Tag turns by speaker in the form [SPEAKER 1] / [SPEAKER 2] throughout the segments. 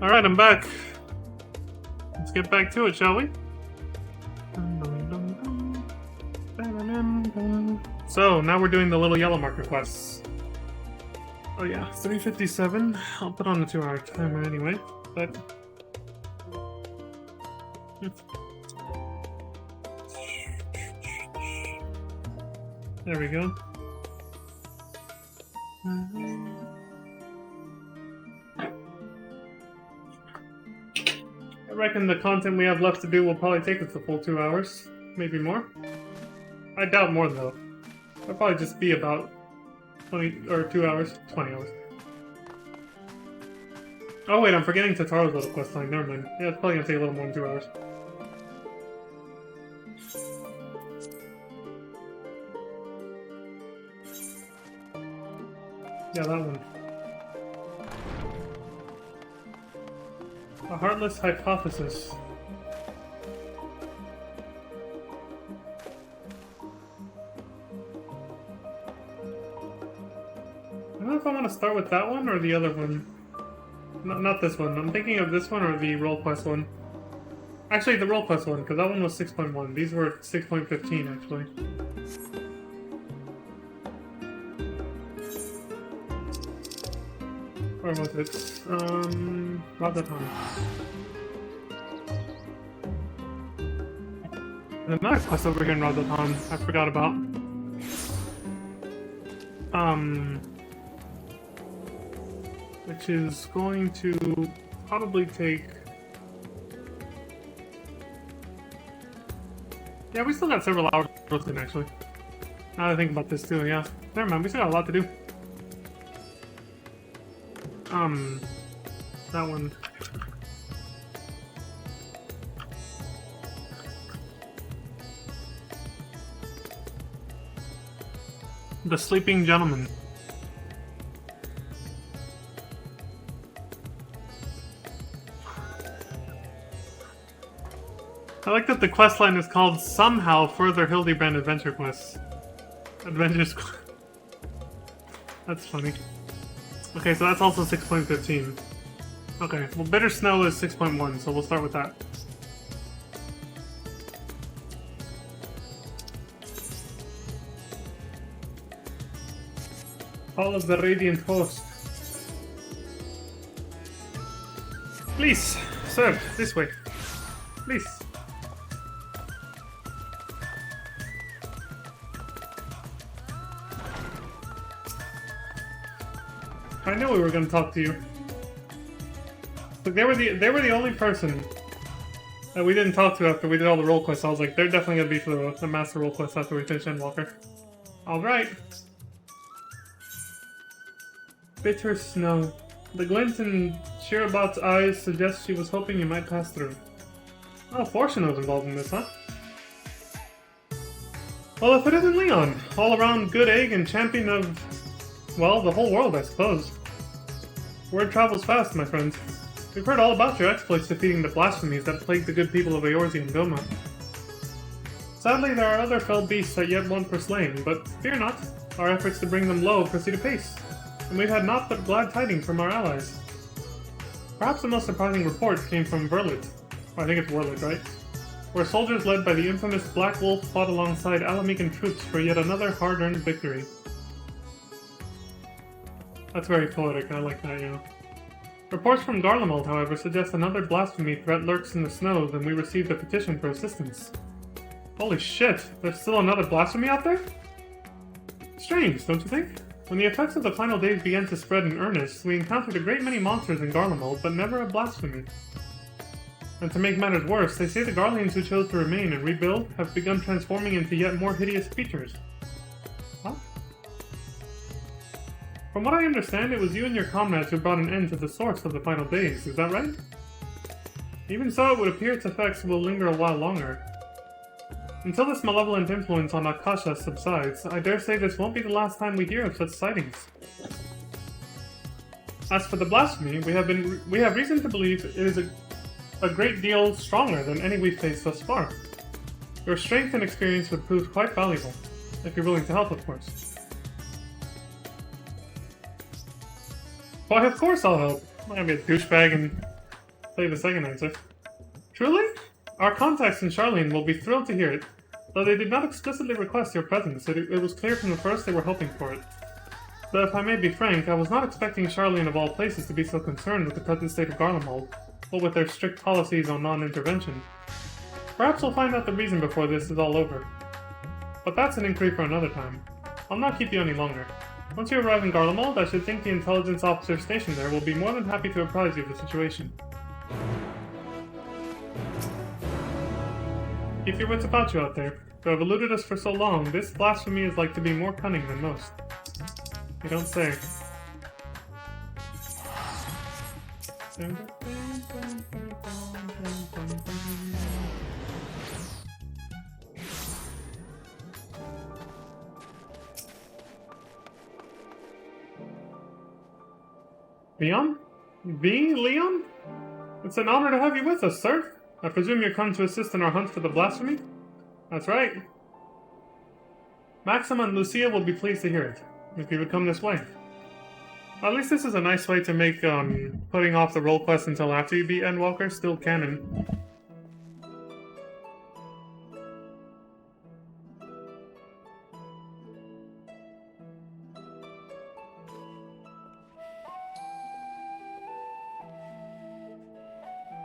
[SPEAKER 1] Alright, I'm back. Let's get back to it, shall we? So, now we're doing the little yellow marker quests. Oh yeah, 3:57. I'll put on the 2-hour timer anyway, but... There we go. I reckon the content we have left to do will probably take us the full 2 hours. Maybe more. I doubt more though. It'll probably just be about 20 or 2 hours. 20 hours. Oh wait, I'm forgetting Tataro's little quest line. Never mind. Yeah, it's probably gonna take a little more than 2 hours. Yeah, that one. A heartless hypothesis. I don't know if I want to start with that one or the other one. Not this one. I'm thinking of this one or the role quest one. Actually, the role quest one, because that one was 6.1. These were 6.15, actually. Where was it? Radatan. And another quest over here in Radatan I forgot about. Which is going to probably take... Yeah, we still got several hours in, actually. Now that I think about this too, yeah. Never mind, we still got a lot to do. That one. The Sleeping Gentleman. I like that the questline is called Somehow Further Hildebrand Adventure Quests. Adventures. That's funny. Okay, so that's also 6.15. Okay, well, Bitter Snow is 6.1, so we'll start with that. Hall of the Radiant Host. Please, sir, this way. Please. I knew we were going to talk to you. Look, they were the only person that we didn't talk to after we did all the role quests. I was like, they're definitely going to be for the master role quest after we finish Endwalker. Alright. Bitter Snow. The glint in Shirabot's eyes suggests she was hoping you might pass through. Oh, Fortune was involved in this, huh? Well, if it isn't Leon, all-around good egg and champion of, well, the whole world, I suppose. Word travels fast, my friend. We've heard all about your exploits defeating the blasphemies that plague the good people of Eorze and Goma. Sadly, there are other fell beasts that yet want for slaying, but fear not. Our efforts to bring them low proceed apace, and we've had naught but glad tidings from our allies. Perhaps the most surprising report came from Verlit. I think it's Verlit, right? Where soldiers led by the infamous Black Wolf fought alongside Alamican troops for yet another hard-earned victory. That's very poetic, I like that, yeah. Reports from Garlemald, however, suggest another blasphemy threat lurks in the snows, and we received a petition for assistance. Holy shit, there's still another blasphemy out there? Strange, don't you think? When the effects of the final days began to spread in earnest, we encountered a great many monsters in Garlemald, but never a blasphemy. And to make matters worse, they say the Garleans who chose to remain and rebuild have begun transforming into yet more hideous creatures. What? From what I understand, it was you and your comrades who brought an end to the source of the final days, is that right? Even so, it would appear its effects will linger a while longer. Until this malevolent influence on Akasha subsides, I dare say this won't be the last time we hear of such sightings. As for the blasphemy, we have reason to believe it is a great deal stronger than any we've faced thus far. Your strength and experience would prove quite valuable, if you're willing to help, of course. Why, of course I'll help. I'm gonna be a douchebag and Say the second answer. Truly? Our contacts in Charlene will be thrilled to hear it. Though they did not explicitly request your presence, it was clear from the first they were hoping for it. Though if I may be frank, I was not expecting Charlene of all places to be so concerned with the present state of Garlemald, what with their strict policies on non-intervention. Perhaps we'll find out the reason before this is all over. But that's an inquiry for another time. I'll not keep you any longer. Once you arrive in Garlemald, I should think the intelligence officer stationed there will be more than happy to apprise you of the situation. Keep your wits about you out there. Though have eluded us for so long, this blasphemy is like to be more cunning than most. You don't say. Leon? Leon? It's an honor to have you with us, sir. I presume you're come to assist in our hunt for the blasphemy? That's right. Maxima and Lucia will be pleased to hear it, if you would come this way. At least this is a nice way to make putting off the role quest until after you beat Endwalker still canon.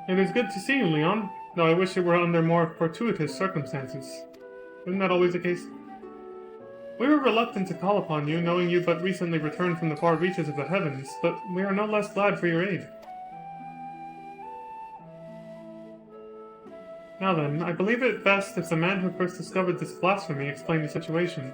[SPEAKER 1] It is good to see you, Leon, though I wish it were under more fortuitous circumstances. Isn't that always the case? We were reluctant to call upon you, knowing you but recently returned from the far reaches of the heavens, but we are no less glad for your aid. Now then, I believe it best if the man who first discovered this blasphemy explained the situation.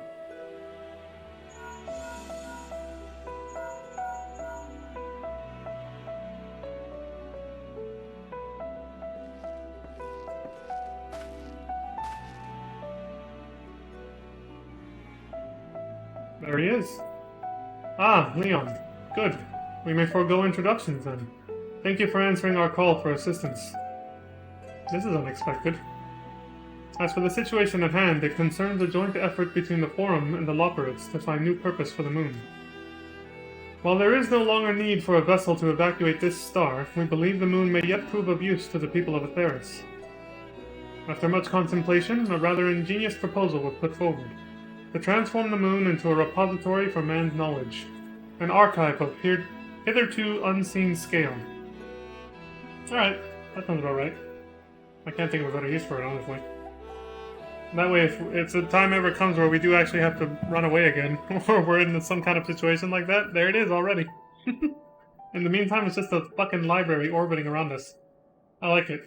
[SPEAKER 1] There he is. Ah, Leon. Good. We may forego introductions then. Thank you for answering our call for assistance. This is unexpected. As for the situation at hand, it concerns a joint effort between the Forum and the Loporrits to find new purpose for the moon. While there is no longer need for a vessel to evacuate this star, we believe the moon may yet prove of use to the people of Atheris. After much contemplation, a rather ingenious proposal was put forward. To transform the moon into a repository for man's knowledge. An archive of hitherto unseen scale. Alright, that sounds about right. I can't think of a better use for it, honestly. That way, if the time ever comes where we do actually have to run away again, or we're in some kind of situation like that, there it is already. In the meantime, it's just a fucking library orbiting around us. I like it.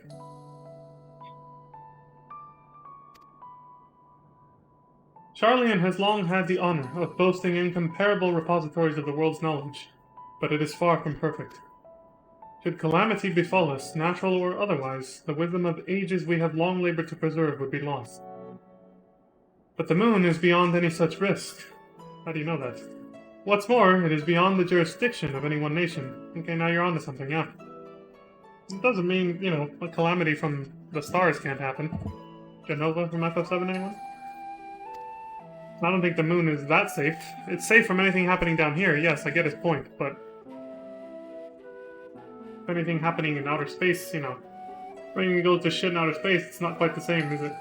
[SPEAKER 1] Charlian has long had the honor of boasting incomparable repositories of the world's knowledge, but it is far from perfect. Should calamity befall us, natural or otherwise, the wisdom of ages we have long labored to preserve would be lost. But the moon is beyond any such risk. How do you know that? What's more, it is beyond the jurisdiction of any one nation. Okay, now you're onto something, yeah. It doesn't mean, you know, a calamity from the stars can't happen. Genova from FF7, anyone? I don't think the moon is that safe. It's safe from anything happening down here, yes, I get his point, but... if anything happening in outer space, you know... when you go to shit in outer space, it's not quite the same, is it?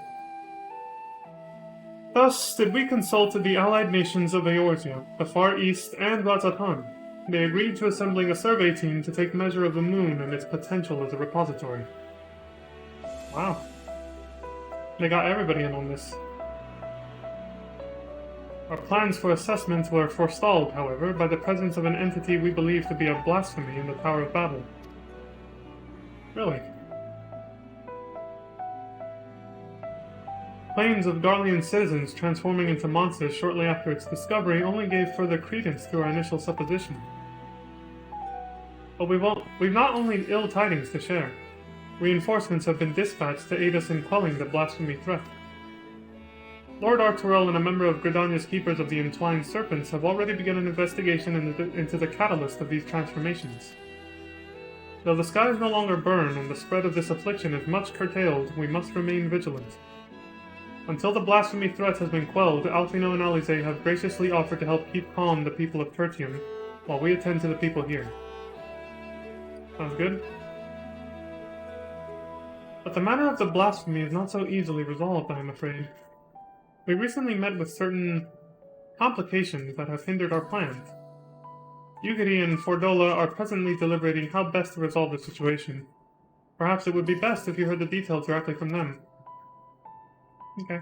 [SPEAKER 1] Thus, did we consult the allied nations of Eorzea, the Far East, and Ratatan. They agreed to assembling a survey team to take measure of the moon and its potential as a repository. Wow. They got everybody in on this. Our plans for assessment were forestalled, however, by the presence of an entity we believe to be a blasphemy in the Tower of Babel. Really? Claims of Garlean citizens transforming into monsters shortly after its discovery only gave further credence to our initial supposition. But we've not only ill tidings to share. Reinforcements have been dispatched to aid us in quelling the blasphemy threat. Lord Arturel and a member of Gridania's Keepers of the Entwined Serpents have already begun an investigation into the catalyst of these transformations. Though the skies no longer burn and the spread of this affliction is much curtailed, we must remain vigilant. Until the blasphemy threat has been quelled, Alfino and Alize have graciously offered to help keep calm the people of Tertium, while we attend to the people here. Sounds good? But the matter of the blasphemy is not so easily resolved, I am afraid. We recently met with certain complications that have hindered our plans. Yugiri and Fordola are presently deliberating how best to resolve the situation. Perhaps it would be best if you heard the details directly from them. Okay.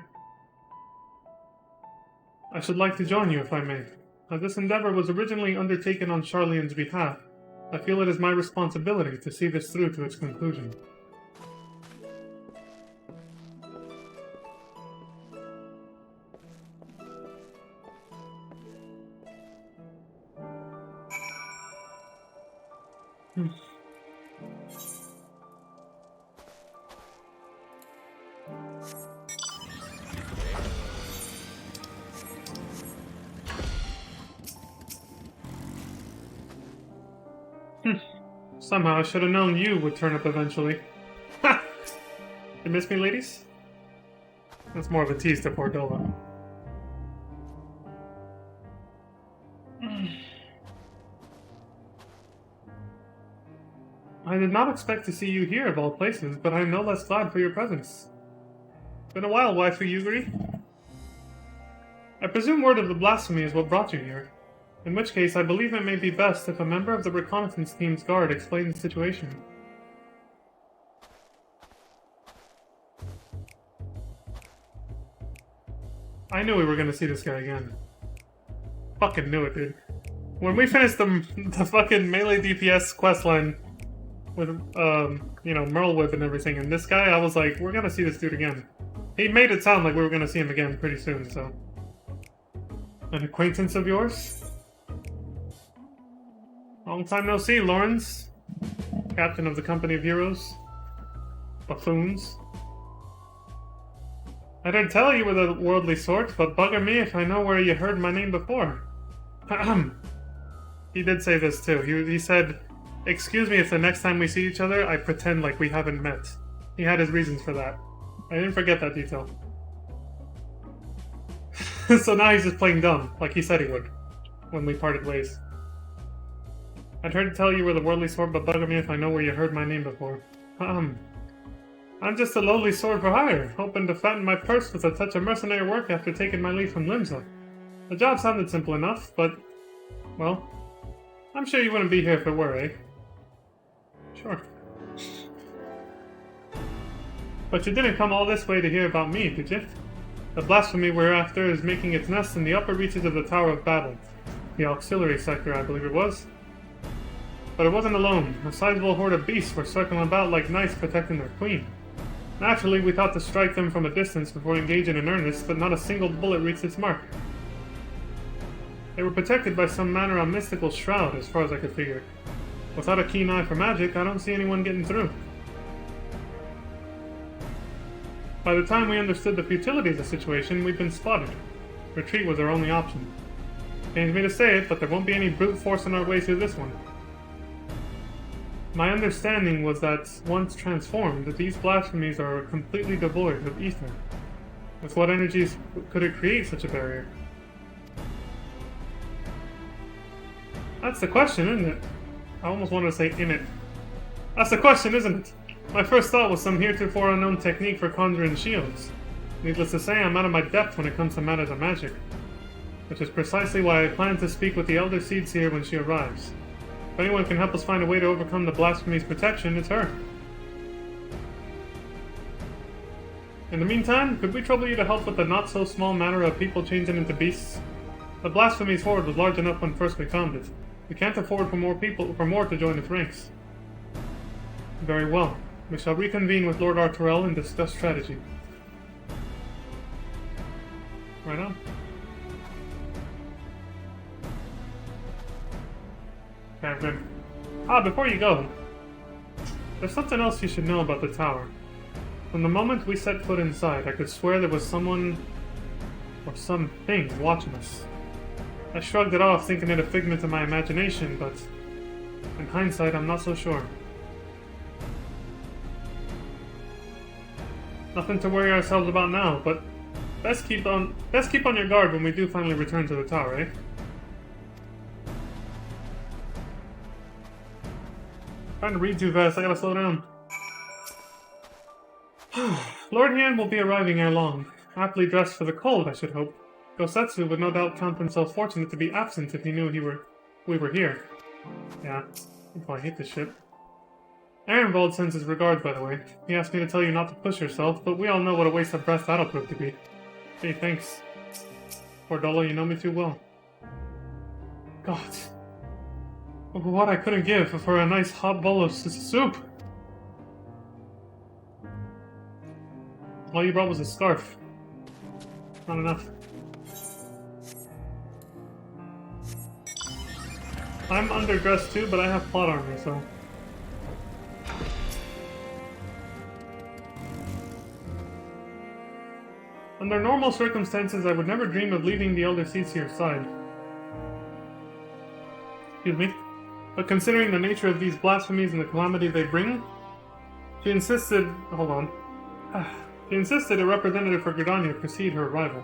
[SPEAKER 1] I should like to join you, if I may. As this endeavor was originally undertaken on Charlene's behalf, I feel it is my responsibility to see this through to its conclusion. Somehow I should have known you would turn up eventually. Ha! You miss me, ladies? That's more of a tease to Fordola. I did not expect to see you here of all places, but I am no less glad for your presence. Been a while, waifu Yugiri. I presume word of the blasphemy is what brought you here. In which case, I believe it may be best if a member of the reconnaissance team's guard explains the situation. I knew we were gonna see this guy again. Fucking knew it, dude. When we finished the fucking melee DPS questline with, you know, Merlewhip and everything, and this guy, I was like, we're gonna see this dude again. He made it sound like we were gonna see him again pretty soon, so. An acquaintance of yours? Long time no see, Lawrence. Captain of the Company of Heroes. Buffoons. I did tell you were the worldly sort, but bugger me if I know where you heard my name before. He did say this too. He said, excuse me if the next time we see each other, I pretend like we haven't met. He had his reasons for that. I didn't forget that detail. So now he's just playing dumb, like he said he would, when we parted ways. I'd heard tell you were the worldly sword, but bugger me if I know where you heard my name before. I'm just a lowly sword for hire, hoping to fatten my purse with a touch of mercenary work after taking my leave from Limsa. The job sounded simple enough, but, well, I'm sure you wouldn't be here if it were, eh? Sure. But you didn't come all this way to hear about me, did you? The blasphemy we're after is making its nest in the upper reaches of the Tower of Babel. The auxiliary sector, I believe it was. But it wasn't alone. A sizable horde of beasts were circling about like knights protecting their queen. Naturally, we thought to strike them from a distance before engaging in earnest, but not a single bullet reached its mark. They were protected by some manner of mystical shroud, as far as I could figure. Without a keen eye for magic, I don't see anyone getting through. By the time we understood the futility of the situation, we'd been spotted. Retreat was our only option. Pains me to say it, but there won't be any brute force in our way through this one. My understanding was that, once transformed, these blasphemies are completely devoid of ether. With what energies could it create such a barrier? That's the question, isn't it? I almost wanted to say in it. That's the question, isn't it? My first thought was some heretofore unknown technique for conjuring shields. Needless to say, I'm out of my depth when it comes to matters of magic. Which is precisely why I plan to speak with the Elder Seeds here when she arrives. If anyone can help us find a way to overcome the blasphemy's protection, it's her. In the meantime, could we trouble you to help with the not-so-small matter of people changing into beasts? The blasphemy's horde was large enough when first we found it. We can't afford for more to join its ranks. Very well. We shall reconvene with Lord Arturel and discuss strategy. Right on. Okay, good. Before you go, there's something else you should know about the tower. From the moment we set foot inside, I could swear there was someone or something watching us. I shrugged it off, thinking it a figment of my imagination, but in hindsight, I'm not so sure. Nothing to worry ourselves about now, but best keep on your guard when we do finally return to the tower, eh? Trying to read too fast, I gotta slow down. Lord Hien will be arriving ere long, aptly dressed for the cold, I should hope. Gosetsu would no doubt count himself fortunate to be absent if he knew we were here. Yeah, I hate this shit. Ehrenwald sends his regards, by the way. He asked me to tell you not to push yourself, but we all know what a waste of breath that'll prove to be. Hey, thanks. Poor Dolo, you know me too well. God. What I couldn't give for a nice hot bowl of soup! All you brought was a scarf. Not enough. I'm underdressed too, but I have plot armor, so... Under normal circumstances, I would never dream of leaving the Elder Seat's side. Excuse me. But considering the nature of these blasphemies and the calamity they bring, she insisted... Hold on. She insisted a representative for Gridania precede her arrival.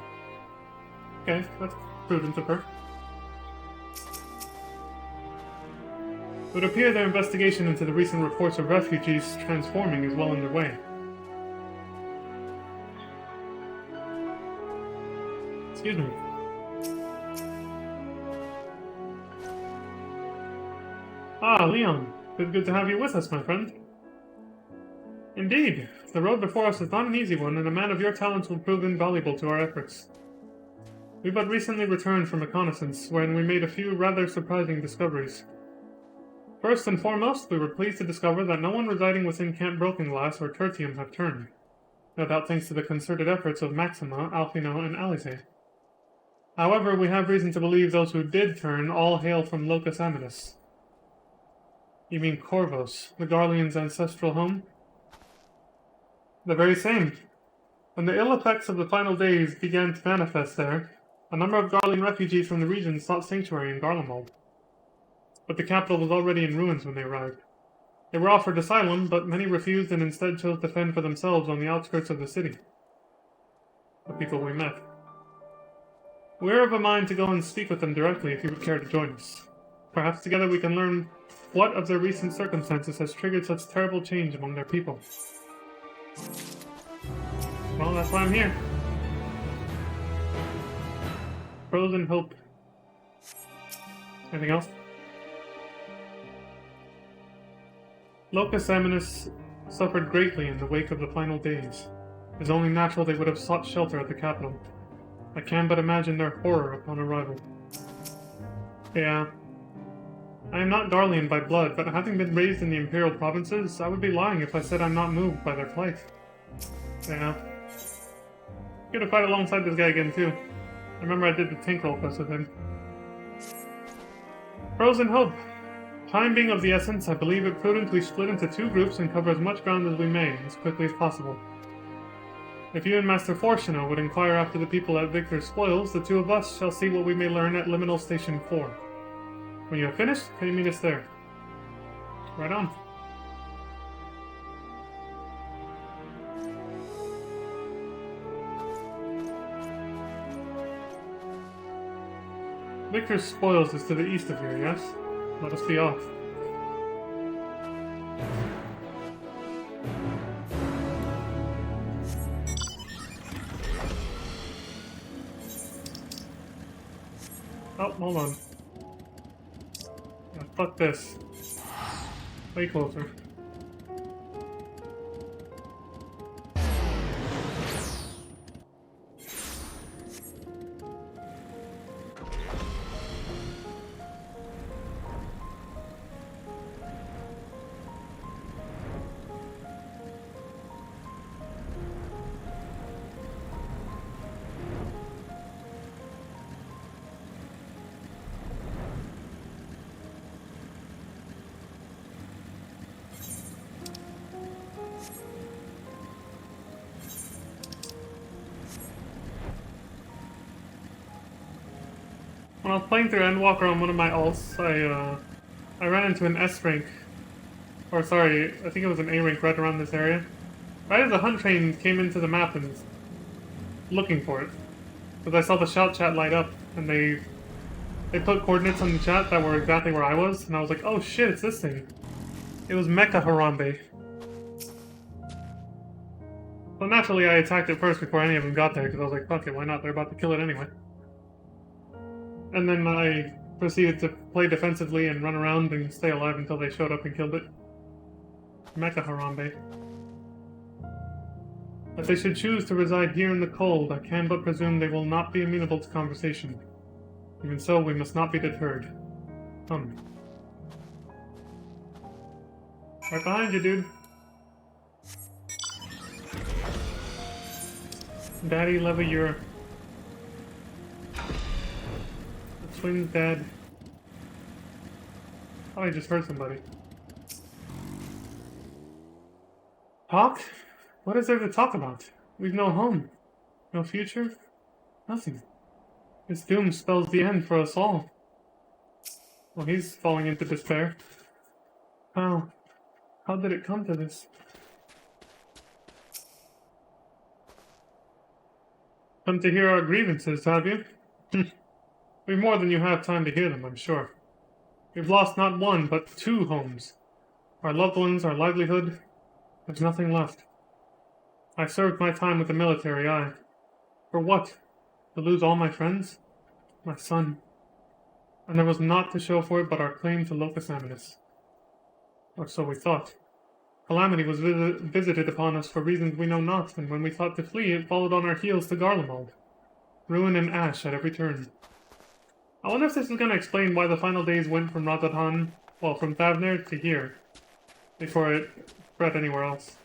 [SPEAKER 1] Okay, that's prudent of her. It would appear their investigation into the recent reports of refugees transforming is well underway. Excuse me. Ah, Leon. It's good to have you with us, my friend. Indeed. The road before us is not an easy one, and a man of your talents will prove invaluable to our efforts. We but recently returned from reconnaissance, wherein we made a few rather surprising discoveries. First and foremost, we were pleased to discover that no one residing within Camp Broken Glass or Tertium have turned. No doubt thanks to the concerted efforts of Maxima, Alfino, and Alice. However, we have reason to believe those who did turn all hail from Locus Aminus. You mean Corvos, the Garlean's ancestral home? The very same. When the ill effects of the final days began to manifest there, a number of Garlean refugees from the region sought sanctuary in Garlemald. But the capital was already in ruins when they arrived. They were offered asylum, but many refused and instead chose to fend for themselves on the outskirts of the city. The people we met. We are of a mind to go and speak with them directly if you would care to join us. Perhaps together we can learn what of their recent circumstances has triggered such terrible change among their people. Well, that's why I'm here. Pros and hope. Anything else? Locus Aminus suffered greatly in the wake of the final days. It is only natural they would have sought shelter at the capital. I can but imagine their horror upon arrival. Yeah. I am not Garlean by blood, but having been raised in the Imperial Provinces, I would be lying if I said I'm not moved by their plight. Yeah. Good to fight alongside this guy again, too. I remember I did the Tinkerol quest with him. Pros and hope. Time being of the essence, I believe it prudent we split into two groups and cover as much ground as we may, as quickly as possible. If you and Master Fortuno would inquire after the people at Victor's Spoils, the two of us shall see what we may learn at Liminal Station 4. When you have finished, can you meet us there? Right on. Victor's Spoils is to the east of here, yes? Let us be off. Oh, hold on. Yeah, fuck this. Way closer. When I was playing through Endwalker on one of my alts, I ran into an S rank, or sorry, I think it was an A rank right around this area. Right as the hunt train came into the map and looking for it, because I saw the shout chat light up, and they put coordinates on the chat that were exactly where I was, and I was like, oh shit, it's this thing. It was Mecha Harambe. Well, naturally, I attacked it first before any of them got there, because I was like, fuck it, why not? They're about to kill it anyway. And then I proceeded to play defensively and run around and stay alive until they showed up and killed it. Mecha Harambe. If they should choose to reside here in the cold, I can but presume they will not be amenable to conversation. Even so, we must not be deterred. Come. Right behind you, dude. Daddy Leviure. The twin's dead. Oh, I just heard somebody. Talk? What is there to talk about? We've no home. No future? Nothing. This doom spells the end for us all. Well, he's falling into despair. How? How did it come to this? Come to hear our grievances, have you? We've more than you have time to hear them, I'm sure. We've lost not one, but 2 homes. Our loved ones, our livelihood. There's nothing left. I served my time with the military, aye. For what? To lose all my friends? My son. And there was naught to show for it but our claim to Locus Aminus. Or so we thought. Calamity was visited upon us for reasons we know not, and when we thought to flee, it followed on our heels to Garlemald. Ruin and ash at every turn. I wonder if this is going to explain why the final days went from Radhahan, well, from Thavner to here, before it spread anywhere else.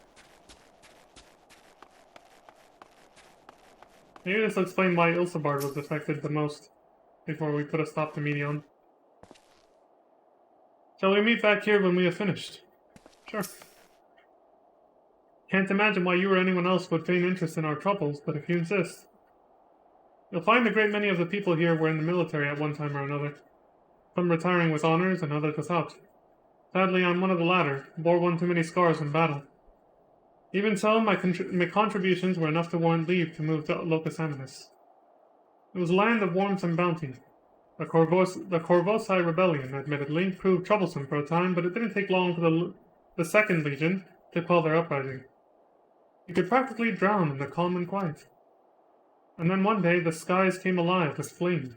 [SPEAKER 1] Maybe this will explain why Ilsabard was affected the most, before we put a stop to Medion. Shall we meet back here when we have finished? Sure. Can't imagine why you or anyone else would feign interest in our troubles, but if you insist. You'll find a great many of the people here were in the military at one time or another. Some retiring with honors and others without. Sadly, I'm one of the latter, bore one too many scars in battle. Even so, my contributions were enough to warrant leave to move to Locus Aminus. It was a land of warmth and bounty. The Corvosi rebellion, admittedly, proved troublesome for a time, but it didn't take long for the Second Legion to quell their uprising. You could practically drown in the calm and quiet. And then one day the skies came alive with flame.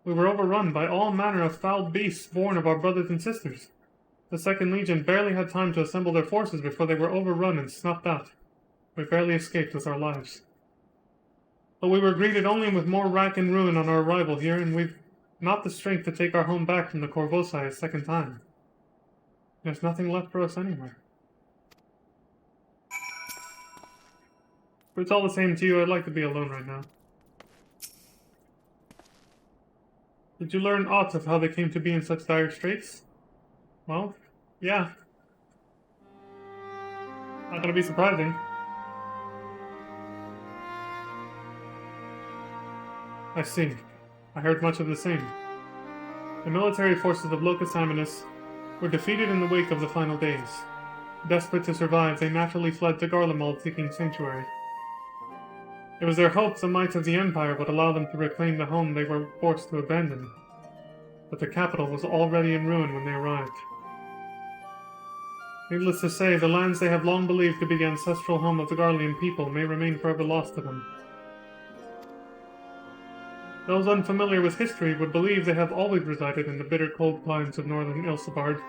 [SPEAKER 1] We were overrun by all manner of foul beasts born of our brothers and sisters. The Second Legion barely had time to assemble their forces before they were overrun and snuffed out. We barely escaped with our lives. But we were greeted only with more rack and ruin on our arrival here, and we've not the strength to take our home back from the Corvosi a second time. There's nothing left for us anywhere. If it's all the same to you, I'd like to be alone right now. Did you learn aught of how they came to be in such dire straits? Well, yeah. Not gonna be surprising. I see. I heard much of the same. The military forces of Locus Aminus were defeated in the wake of the final days. Desperate to survive, they naturally fled to Garlemald seeking sanctuary. It was their hope the might of the Empire would allow them to reclaim the home they were forced to abandon. But the capital was already in ruin when they arrived. Needless to say, the lands they have long believed to be the ancestral home of the Garlean people may remain forever lost to them. Those unfamiliar with history would believe they have always resided in the bitter cold climes of northern Ilsabard,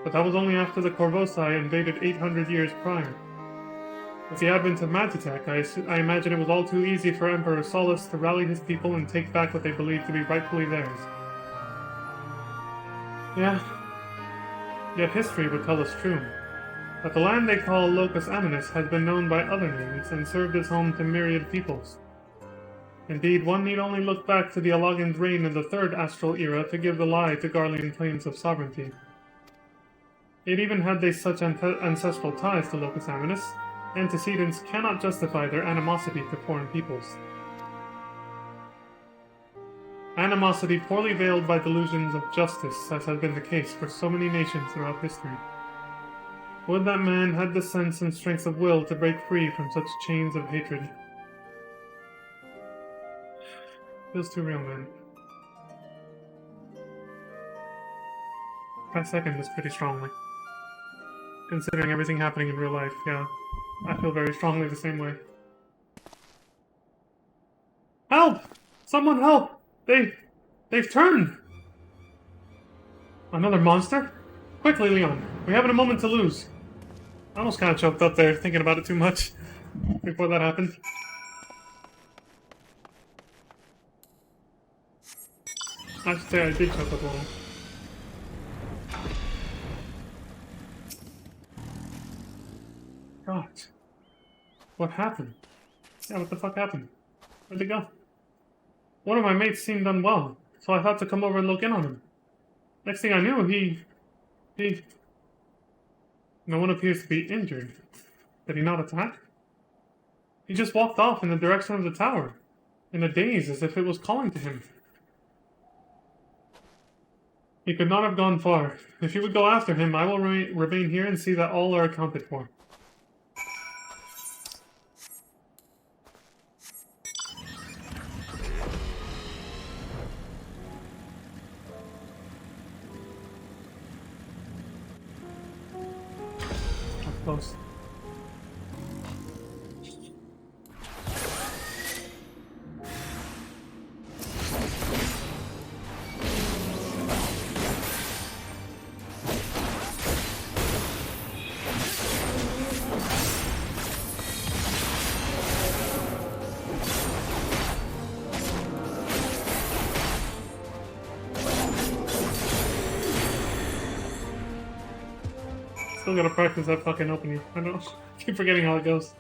[SPEAKER 1] but that was only after the Corvosi invaded 800 years prior. With the advent of Magitech, I imagine it was all too easy for Emperor Solus to rally his people and take back what they believed to be rightfully theirs. Yeah, yet history would tell us true, that the land they call Locus Aminus has been known by other names and served as home to myriad peoples. Indeed, one need only look back to the Allagan's reign in the Third Astral Era to give the lie to Garlean claims of sovereignty. Yet even had they such ancestral ties to Locus Aminus, antecedents cannot justify their animosity to foreign peoples. Animosity poorly veiled by delusions of justice, as has been the case for so many nations throughout history. Would that man had the sense and strength of will to break free from such chains of hatred. Feels too real, man. I second this pretty strongly. Considering everything happening in real life, yeah. I feel very strongly the same way. Help! Someone help! They've turned! Another monster? Quickly, Leon. We haven't a moment to lose. I almost kind of choked up there, thinking about it too much before that happened. I should say I did choke up a little. God. What happened? Yeah, what the fuck happened? Where'd they go? One of my mates seemed unwell, so I thought to come over and look in on him. Next thing I knew, he... No one appears to be injured. Did he not attack? He just walked off in the direction of the tower, in a daze, as if it was calling to him. He could not have gone far. If you would go after him, I will remain here and see that all are accounted for. Up close. Still gotta practice that fucking opening. I don't keep forgetting how it goes.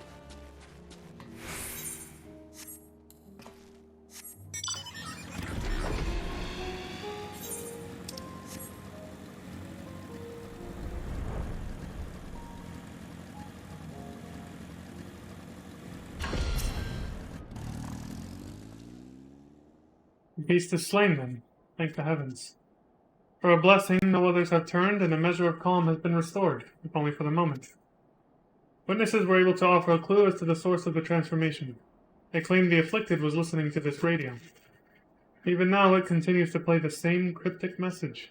[SPEAKER 1] The beast is slain then, thank the heavens. For a blessing, no others have turned, and a measure of calm has been restored, if only for the moment. Witnesses were able to offer a clue as to the source of the transformation. They claimed the afflicted was listening to this radio. Even now, it continues to play the same cryptic message.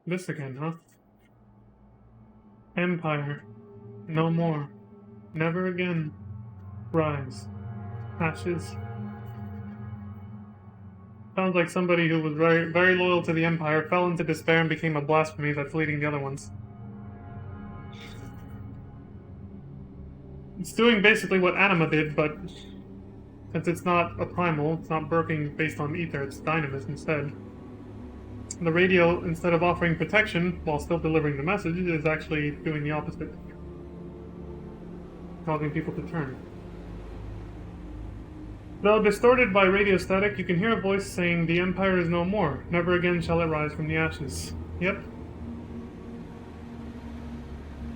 [SPEAKER 1] This again, huh? Empire. No more. Never again. Rise. Ashes. Sounds like somebody who was very, very loyal to the Empire fell into despair and became a blasphemy that's leading the other ones. It's doing basically what Anima did, but since it's not a primal, it's not working based on ether, it's dynamis instead. The radio, instead of offering protection while still delivering the message, is actually doing the opposite. Causing people to turn. Though distorted by radio static, you can hear a voice saying, "The Empire is no more. Never again shall it rise from the ashes." Yep.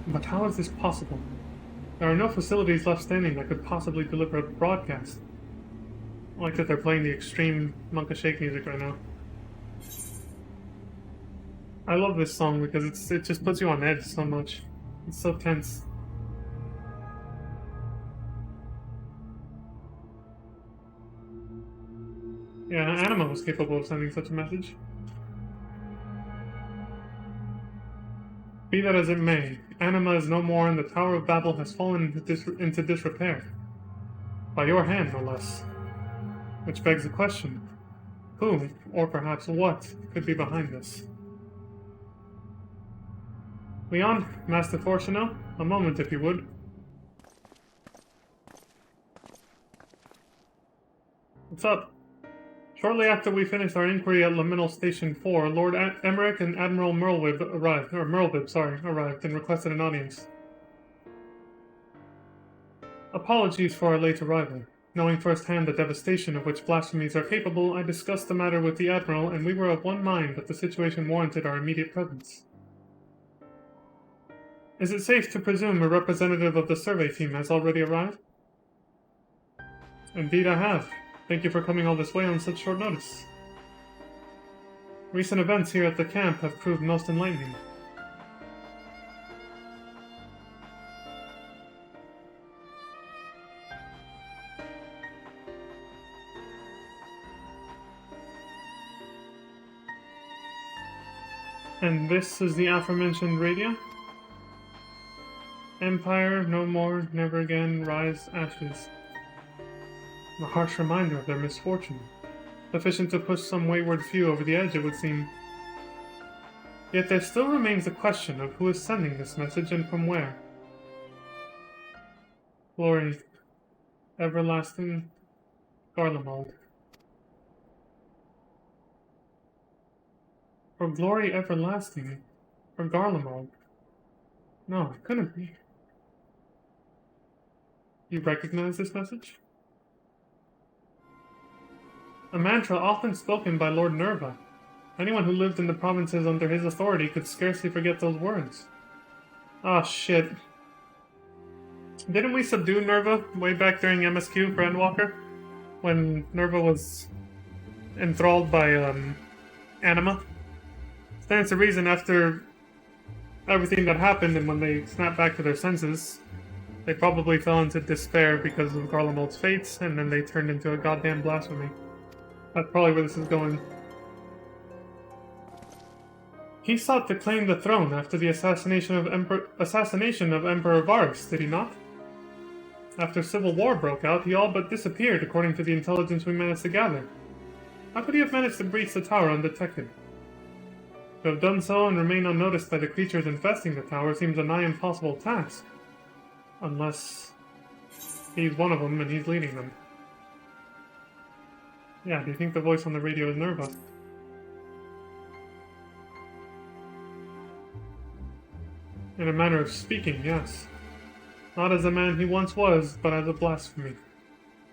[SPEAKER 1] But how is this possible? There are no facilities left standing that could possibly deliver a broadcast. I like that they're playing the extreme Monka Shake music right now. I love this song because it just puts you on edge so much. It's so tense. Yeah, Anima was capable of sending such a message. Be that as it may, Anima is no more and the Tower of Babel has fallen into disrepair. By your hand, no less. Which begs the question, who, or perhaps what, could be behind this? Leon, Master Fortuno, a moment if you would. What's up? Shortly after we finished our inquiry at Liminal Station 4, Lord Emmerich and Admiral Merlwib arrived and requested an audience. Apologies for our late arrival. Knowing firsthand the devastation of which blasphemies are capable, I discussed the matter with the Admiral, and we were of one mind that the situation warranted our immediate presence. Is it safe to presume a representative of the survey team has already arrived? Indeed I have. Thank you for coming all this way on such short notice. Recent events here at the camp have proved most enlightening. And this is the aforementioned radio? Empire, no more, never again, rise, ashes. A harsh reminder of their misfortune. Sufficient to push some wayward few over the edge, it would seem. Yet there still remains the question of who is sending this message and from where. Glory, everlasting, Garlemald. For glory everlasting, for Garlemald. No, it couldn't be. You recognize this message? A mantra often spoken by Lord Nerva. Anyone who lived in the provinces under his authority could scarcely forget those words. Ah, shit. Didn't we subdue Nerva way back during MSQ for Endwalker? When Nerva was enthralled by, Anima? Stands to reason after everything that happened and when they snapped back to their senses, they probably fell into despair because of Garlemald's fate, and then they turned into a goddamn blasphemy. That's probably where this is going. He sought to claim the throne after the assassination of Emperor Varus, did he not? After civil war broke out, he all but disappeared according to the intelligence we managed to gather. How could he have managed to breach the tower undetected? To have done so and remain unnoticed by the creatures infesting the tower seems a nigh impossible task. Unless he's one of them and he's leading them. Yeah, do you think the voice on the radio is Nerva? In a manner of speaking, yes. Not as the man he once was, but as a blasphemy.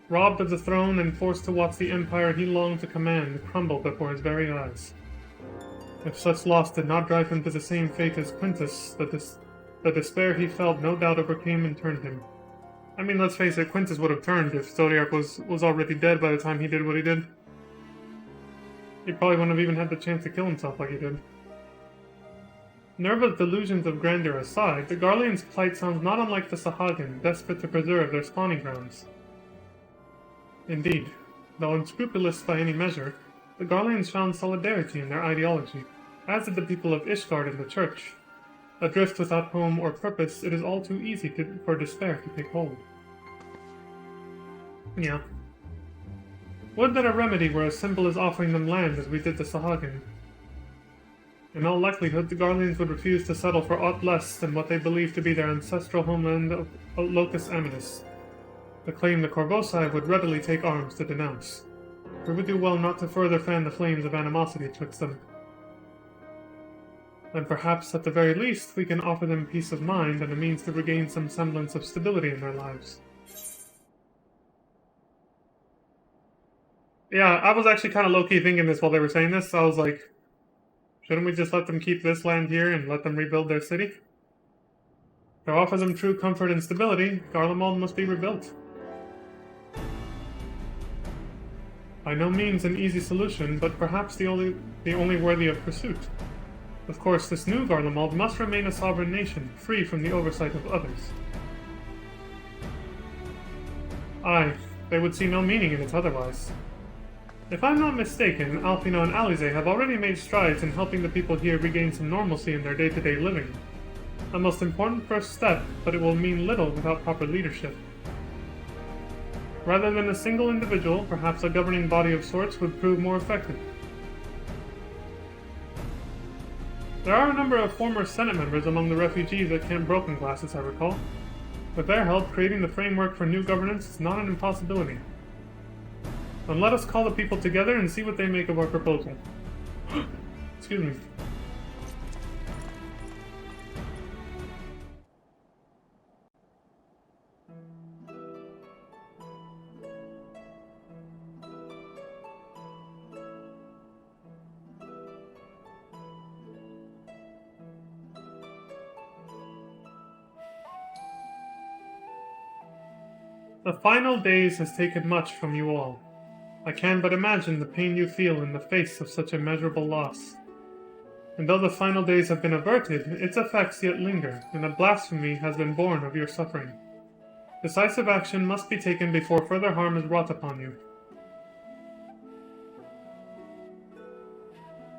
[SPEAKER 1] Robbed of the throne and forced to watch the empire he longed to command crumble before his very eyes. If such loss did not drive him to the same fate as Quintus, the despair he felt no doubt overcame and turned him. I mean, let's face it, Quintus would have turned if Zodiac was already dead by the time he did what he did. He probably wouldn't have even had the chance to kill himself like he did. Nerva's delusions of grandeur aside, the Garlean's plight sounds not unlike the Sahagin, desperate to preserve their spawning grounds. Indeed, though unscrupulous by any measure, the Garleans found solidarity in their ideology, as did the people of Ishgard in the church. Adrift without home or purpose, it is all too easy for despair to take hold. Yeah. Would that a remedy were as simple as offering them land as we did the Sahagin. In all likelihood, the Garleans would refuse to settle for aught less than what they believed to be their ancestral homeland of Locus Aminis, a claim the Corvosi would readily take arms to denounce. We would do well not to further fan the flames of animosity twixt them. And perhaps, at the very least, we can offer them peace of mind and a means to regain some semblance of stability in their lives. Yeah, I was actually kind of low-key thinking this while they were saying this. I was like, shouldn't we just let them keep this land here and let them rebuild their city? To offer them true comfort and stability, Garlemald must be rebuilt. By no means an easy solution, but perhaps the only worthy of pursuit. Of course, this new Garlemald must remain a sovereign nation, free from the oversight of others. Aye, they would see no meaning in it otherwise. If I'm not mistaken, Alpino and Alize have already made strides in helping the people here regain some normalcy in their day-to-day living. A most important first step, but it will mean little without proper leadership. Rather than a single individual, perhaps a governing body of sorts would prove more effective. There are a number of former Senate members among the refugees at Camp Broken Glass, as I recall. With their help, creating the framework for new governance is not an impossibility. Then let us call the people together and see what they make of our proposal. Excuse me. The final days has taken much from you all. I can but imagine the pain you feel in the face of such immeasurable loss. And though the final days have been averted, its effects yet linger, and a blasphemy has been born of your suffering. Decisive action must be taken before further harm is wrought upon you.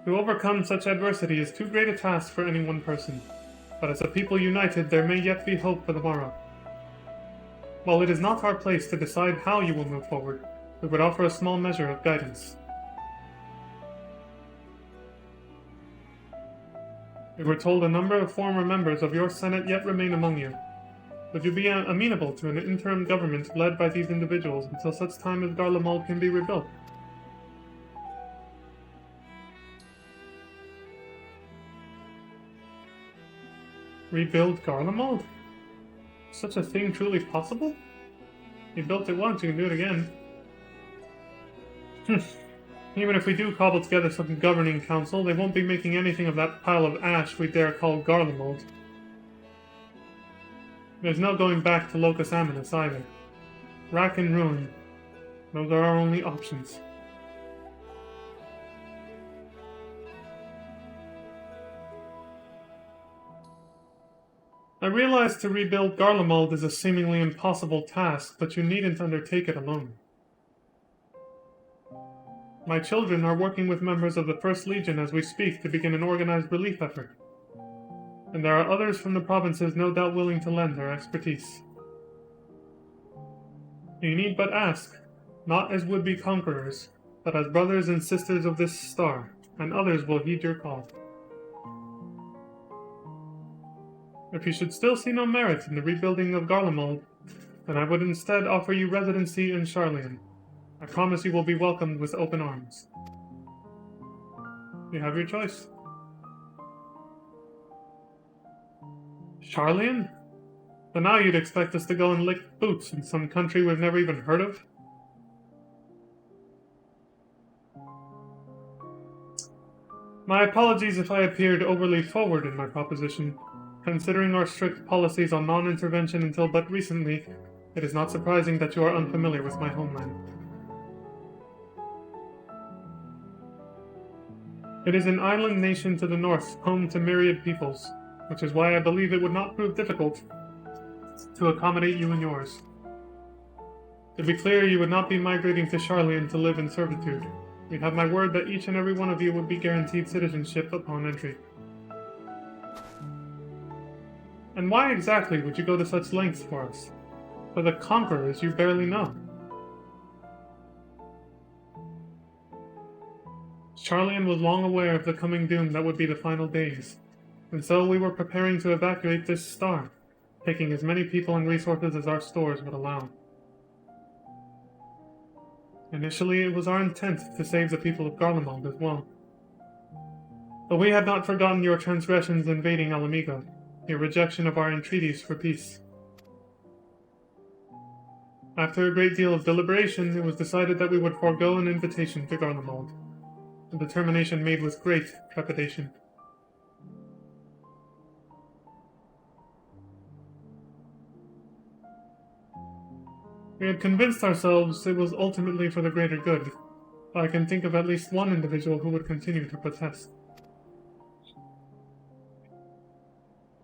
[SPEAKER 1] To overcome such adversity is too great a task for any one person. But as a people united, there may yet be hope for the morrow. While it is not our place to decide how you will move forward, we would offer a small measure of guidance. We were told a number of former members of your Senate yet remain among you. Would you be amenable to an interim government led by these individuals until such time as Garlemald can be rebuilt? Rebuild Garlemald? Such a thing truly possible? You built it once, you can do it again. Even if we do cobble together some governing council, they won't be making anything of that pile of ash we dare call Garlemald. There's no going back to Locus Aminus either. Rack and ruin. Those are our only options. I realize to rebuild Garlemald is a seemingly impossible task, but you needn't undertake it alone. My children are working with members of the First Legion as we speak to begin an organized relief effort. And there are others from the provinces no doubt willing to lend their expertise. You need but ask, not as would-be conquerors, but as brothers and sisters of this star, and others will heed your call. If you should still see no merit in the rebuilding of Garlemald, then I would instead offer you residency in Sharlayan. I promise you will be welcomed with open arms. You have your choice. Sharlayan? So now you'd expect us to go and lick boots in some country we've never even heard of? My apologies if I appeared overly forward in my proposition. Considering our strict policies on non-intervention until but recently, it is not surprising that you are unfamiliar with my homeland. It is an island nation to the north, home to myriad peoples, which is why I believe it would not prove difficult to accommodate you and yours. To be clear, you would not be migrating to Sharlayan to live in servitude. You have my word that each and every one of you would be guaranteed citizenship upon entry. And why exactly would you go to such lengths for us? For the conquerors you barely know. Sharlayan was long aware of the coming doom that would be the final days, and so we were preparing to evacuate this star, taking as many people and resources as our stores would allow. Initially, it was our intent to save the people of Garlemald as well. But we had not forgotten your transgressions invading Alamigo, your rejection of our entreaties for peace. After a great deal of deliberation, it was decided that we would forego an invitation to Garlemald, a determination made with great trepidation. We had convinced ourselves it was ultimately for the greater good, but I can think of at least one individual who would continue to protest.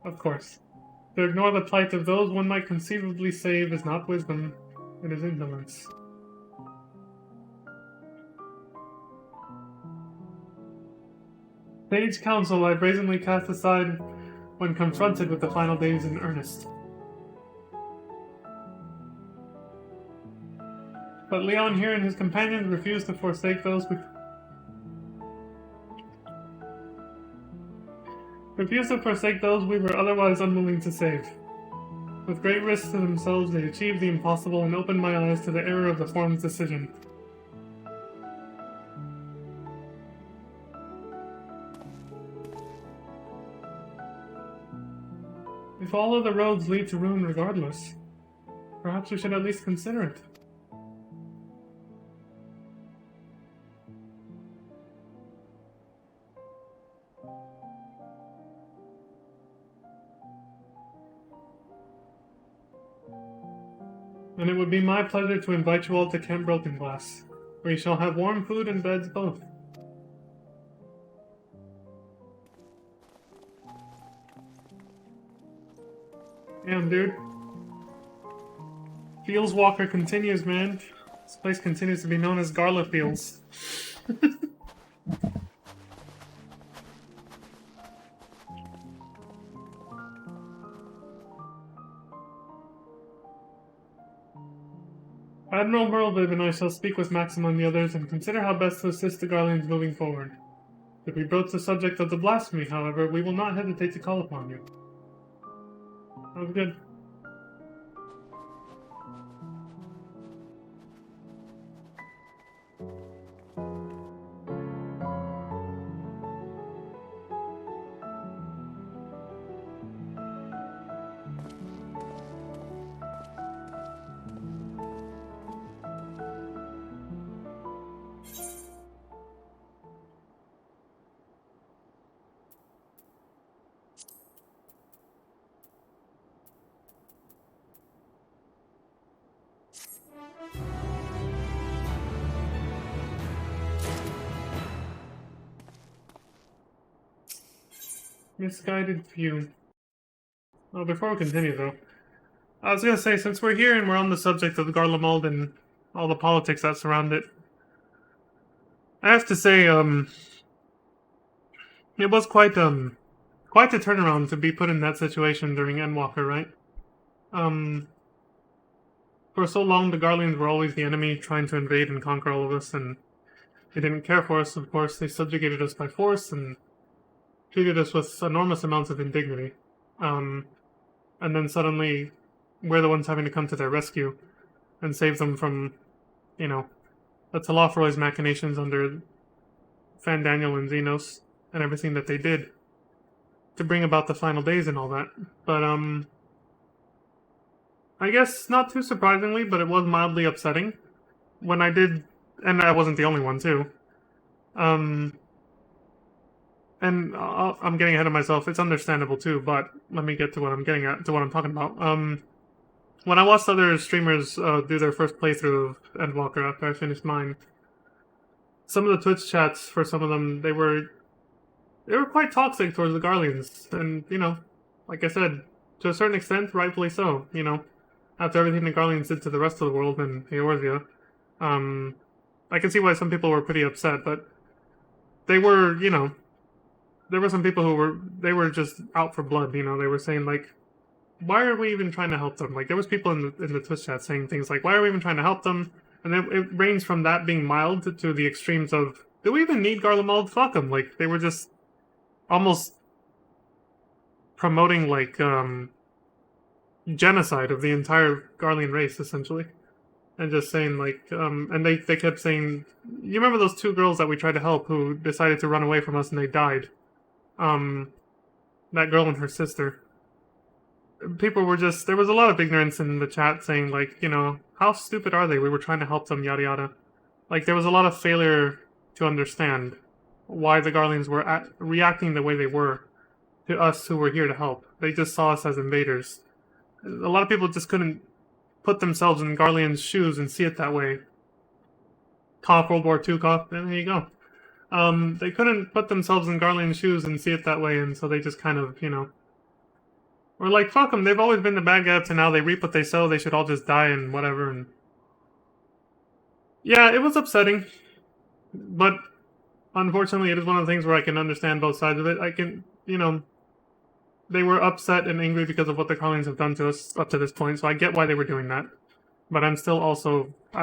[SPEAKER 1] Of course, to ignore the plight of those one might conceivably save is not wisdom, it is indolence. Sage counsel I brazenly cast aside when confronted with the final days in earnest. But Leon here and his companions refused to forsake those we were otherwise unwilling to save. With great risk to themselves, they achieved the impossible and opened my eyes to the error of the Forum's decision. If all of the roads lead to ruin regardless, perhaps we should at least consider it. And it would be my pleasure to invite you all to Camp Broken Glass, where you shall have warm food and beds both. Damn, dude. Fields Walker continues, man. This place continues to be known as Garla Fields. Admiral Merlviv and I shall speak with Maxim and the others and consider how best to assist the Garleans moving forward. If we broach the subject of the blasphemy, however, we will not hesitate to call upon you. Sounds good. Misguided view. Well, before we continue, though, I was gonna say, since we're here and we're on the subject of Garlemald and all the politics that surround it, I have to say, it was quite a turnaround to be put in that situation during Endwalker, right? For so long, the Garleans were always the enemy, trying to invade and conquer all of us, and they didn't care for us, of course. They subjugated us by force and treated us with enormous amounts of indignity. And then suddenly, we're the ones having to come to their rescue and save them from, the Telofroy's machinations under Fandaniel and Xenos and everything that they did to bring about the final days and all that. But, I guess not too surprisingly, but it was mildly upsetting when I did, and I wasn't the only one too. And I'm getting ahead of myself. It's understandable too, but let me get to what I'm getting at, to what I'm talking about. When I watched other streamers do their first playthrough of Endwalker after I finished mine, some of the Twitch chats for some of them, they were quite toxic towards the Garleans, and like I said, to a certain extent, rightfully so. After everything the Garleans did to the rest of the world and Eorzea, I can see why some people were pretty upset, but they were, there were some people who were just out for blood. They were saying like, why are we even trying to help them? Like, there was people in the Twitch chat saying things like, why are we even trying to help them? And then it ranged from that being mild to the extremes of, do we even need Garlemald? Fuck them. Like, they were just almost promoting like genocide of the entire Garlean race, essentially. And just saying like, and they kept saying, you remember those two girls that we tried to help who decided to run away from us and they died? That girl and her sister. People were just, there was a lot of ignorance in the chat saying like, how stupid are they? We were trying to help them, yada yada. Like, there was a lot of failure to understand why the Garleans were reacting the way they were to us who were here to help. They just saw us as invaders. A lot of people just couldn't put themselves in Garlean's shoes and see it that way. Cough, World War II cough, and there you go. They couldn't put themselves in Garlean's shoes and see it that way, and so they just kind of, were like, fuck them, they've always been the bad guys, and now they reap what they sow, they should all just die and whatever, and... Yeah, it was upsetting, but unfortunately it is one of the things where I can understand both sides of it. I can, they were upset and angry because of what the Garleans have done to us up to this point, so I get why they were doing that. But I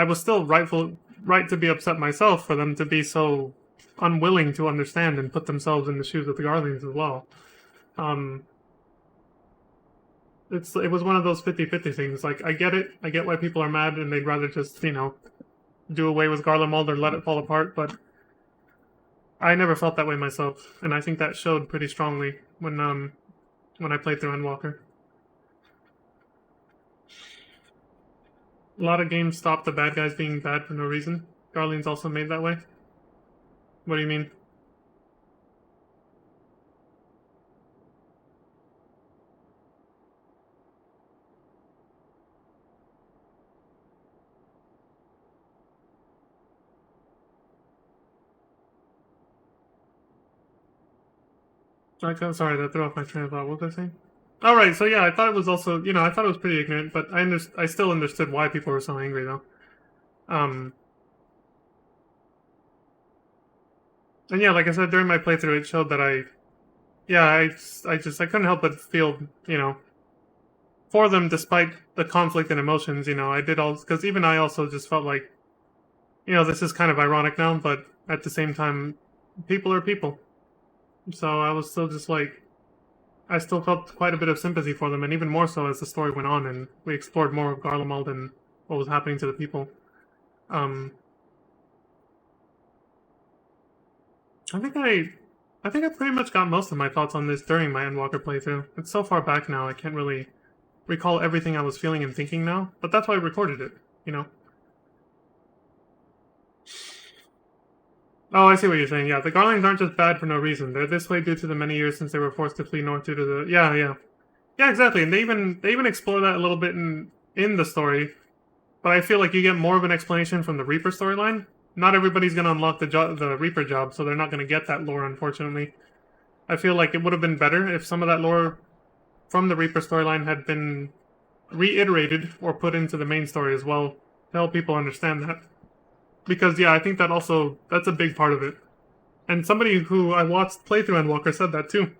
[SPEAKER 1] was still right to be upset myself for them to be so unwilling to understand and put themselves in the shoes of the Garleans as well. It was one of those 50-50 things. Like, I get it. I get why people are mad and they'd rather just, do away with Garlemald or let it fall apart, but I never felt that way myself, and I think that showed pretty strongly when I played through Endwalker. A lot of games stop the bad guys being bad for no reason. Garlean's also made that way. What do you mean? Sorry, that threw off my train of thought. What was I saying? Alright, so yeah, I thought it was also, I thought it was pretty ignorant, but I still understood why people were so angry, though. And yeah, like I said, during my playthrough, it showed that I couldn't help but feel for them despite the conflict and emotions. I did all because even I also just felt like, this is kind of ironic now, but at the same time, people are people. So I was still just like, I still felt quite a bit of sympathy for them, and even more so as the story went on and we explored more of Garlemald and what was happening to the people. I think I pretty much got most of my thoughts on this during my Endwalker playthrough. It's so far back now, I can't really recall everything I was feeling and thinking now, but that's why I recorded it, Oh, I see what you're saying. Yeah, the Garlings aren't just bad for no reason. They're this way due to the many years since they were forced to flee north due to the... Yeah, exactly. And they even explore that a little bit in the story. But I feel like you get more of an explanation from the Reaper storyline. Not everybody's going to unlock the Reaper job, so they're not going to get that lore, unfortunately. I feel like it would have been better if some of that lore from the Reaper storyline had been reiterated or put into the main story as well to help people understand that. Because, yeah, I think that's a big part of it. And somebody who I watched playthrough Endwalker said that too.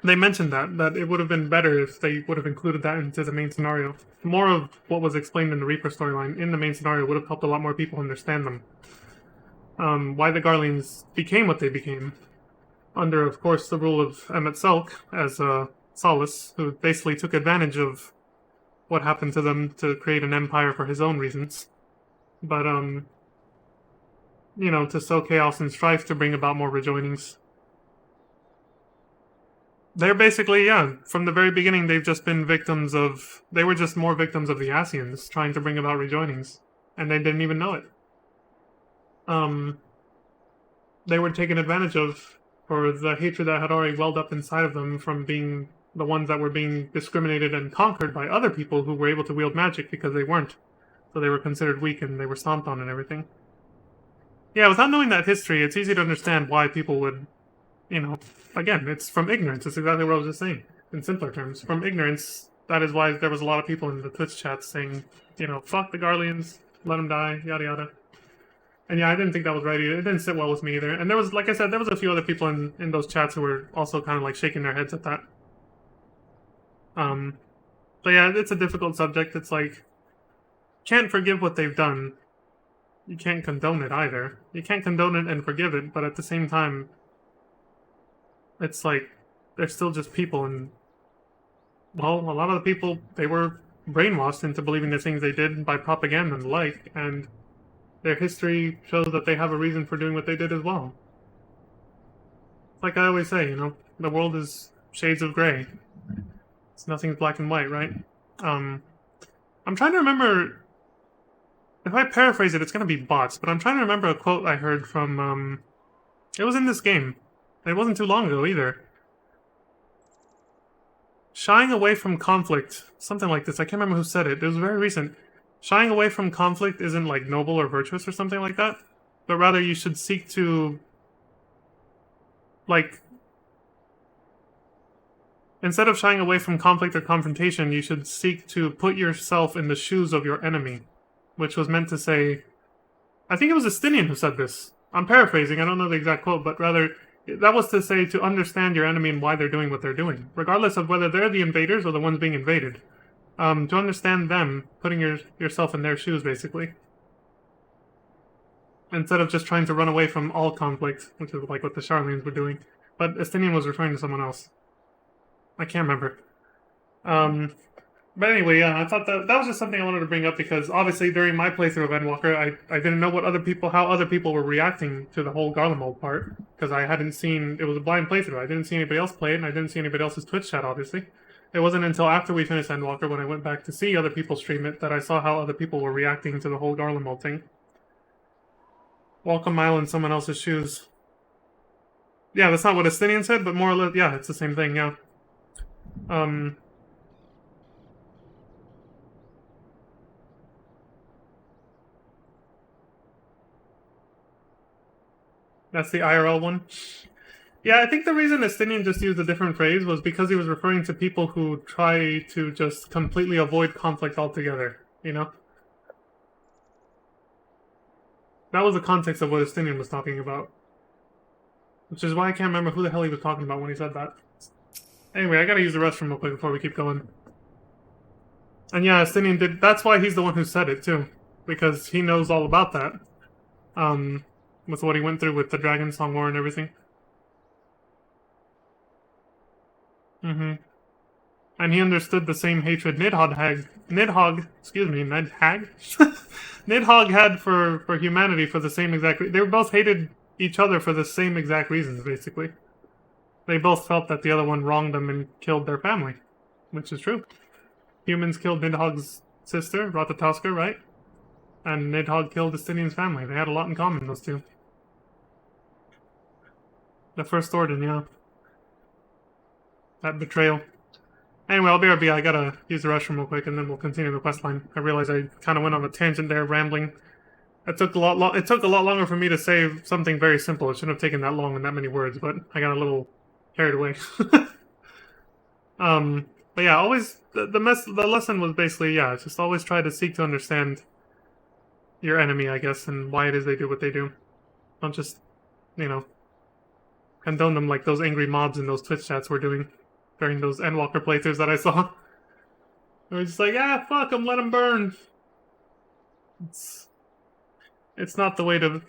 [SPEAKER 1] They mentioned that it would have been better if they would have included that into the main scenario. More of what was explained in the Reaper storyline in the main scenario would have helped a lot more people understand them. Why the Garlings became what they became. Under, of course, the rule of Emmet Selk as Solace, who basically took advantage of what happened to them to create an empire for his own reasons. But, to sow chaos and strife to bring about more rejoinings. They're basically, from the very beginning, they've just been they were just more victims of the Ascians, trying to bring about rejoinings. And they didn't even know it. They were taken advantage of for the hatred that had already welled up inside of them from being the ones that were being discriminated and conquered by other people who were able to wield magic because they weren't. So they were considered weak and they were stomped on and everything. Yeah, without knowing that history, it's easy to understand why people would, again, it's from ignorance. It's exactly what I was just saying, in simpler terms. From ignorance, that is why there was a lot of people in the Twitch chat saying, fuck the Garleans, let them die, yada yada. And yeah, I didn't think that was right either. It didn't sit well with me either. And there was, like I said, there was a few other people in those chats who were also kind of like shaking their heads at that. But yeah, it's a difficult subject. It's like, can't forgive what they've done. You can't condone it either. You can't condone it and forgive it, but at the same time, it's like, they're still just people, and, well, a lot of the people, they were brainwashed into believing the things they did by propaganda and the like, and their history shows that they have a reason for doing what they did as well. Like I always say, the world is shades of gray. It's nothing's black and white, right? I'm trying to remember... If I paraphrase it, it's going to be bots, but I'm trying to remember a quote I heard from, it was in this game. It wasn't too long ago, either. Shying away from conflict. Something like this. I can't remember who said it. It was very recent. Shying away from conflict isn't, like, noble or virtuous or something like that. But rather, you should seek to, like... Instead of shying away from conflict or confrontation, you should seek to put yourself in the shoes of your enemy. Which was meant to say... I think it was Estinian who said this. I'm paraphrasing, I don't know the exact quote, but rather, that was to say to understand your enemy and why they're doing what they're doing. Regardless of whether they're the invaders or the ones being invaded. To understand them, putting yourself in their shoes, basically. Instead of just trying to run away from all conflict, which is like what the Charlemanes were doing. But Estinian was referring to someone else. I can't remember. But anyway, yeah, I thought that was just something I wanted to bring up because obviously during my playthrough of Endwalker, I didn't know how other people were reacting to the whole Garlemald part because I hadn't seen, it was a blind playthrough. I didn't see anybody else play it and I didn't see anybody else's Twitch chat, obviously. It wasn't until after we finished Endwalker when I went back to see other people stream it that I saw how other people were reacting to the whole Garlemald thing. Walk a mile in someone else's shoes. Yeah, that's not what Estinian said, but more or less, yeah, it's the same thing, yeah. That's the IRL one. Yeah, I think the reason Estinian just used a different phrase was because he was referring to people who try to just completely avoid conflict altogether, That was the context of what Estinian was talking about. Which is why I can't remember who the hell he was talking about when he said that. Anyway, I gotta use the restroom real quick before we keep going. And yeah, Estinian did. That's why he's the one who said it too, because he knows all about that. With what he went through with the Dragon Song War and everything. Mm-hmm. And he understood the same hatred Nidhogg had for humanity for the same exact. They were both hated each other for the same exact reasons, basically. They both felt that the other one wronged them and killed their family, which is true. Humans killed Nidhogg's sister, Ratatoskr, right? And Nidhogg killed Estinian's family. They had a lot in common, those two. The First Orden, yeah. That betrayal. Anyway, I'll BRB. I gotta use the restroom real quick, and then we'll continue the questline. I realize I kind of went on a tangent there, rambling. It took a lot longer for me to say something very simple. It shouldn't have taken that long and that many words, but I got a little carried away. But yeah, always the lesson was basically, yeah, just always try to seek to understand your enemy, I guess, and why it is they do what they do. Don't just, condone them like those angry mobs in those Twitch chats were doing during those Endwalker playthroughs that I saw. They were just like, fuck them, let them burn. It's not the way to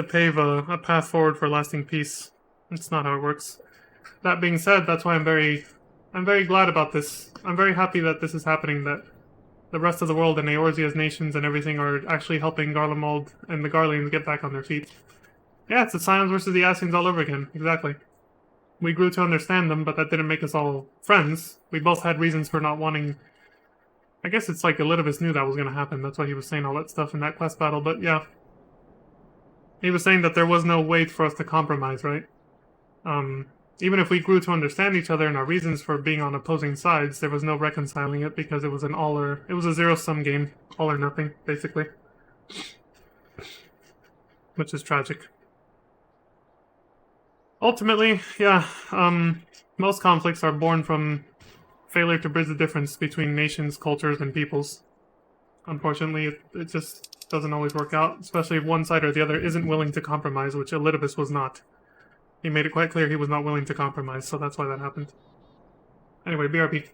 [SPEAKER 1] pave a path forward for lasting peace. It's not how it works. That being said, that's why I'm very glad about this. I'm very happy that this is happening, that the rest of the world and Eorzea's nations and everything are actually helping Garlemald and the Garleans get back on their feet. Yeah, it's the Scions versus the Ascians all over again. Exactly. We grew to understand them, but that didn't make us all friends. We both had reasons for not wanting... I guess it's like Elidibus knew that was going to happen. That's why he was saying all that stuff in that quest battle, but yeah. He was saying that there was no way for us to compromise, right? Even if we grew to understand each other and our reasons for being on opposing sides, there was no reconciling it because it was it was a zero-sum game. All or nothing, basically. Which is tragic. Ultimately, yeah, most conflicts are born from failure to bridge the difference between nations, cultures, and peoples. Unfortunately, it just doesn't always work out, especially if one side or the other isn't willing to compromise, which Elidibus was not. He made it quite clear he was not willing to compromise, so that's why that happened. Anyway, BRB.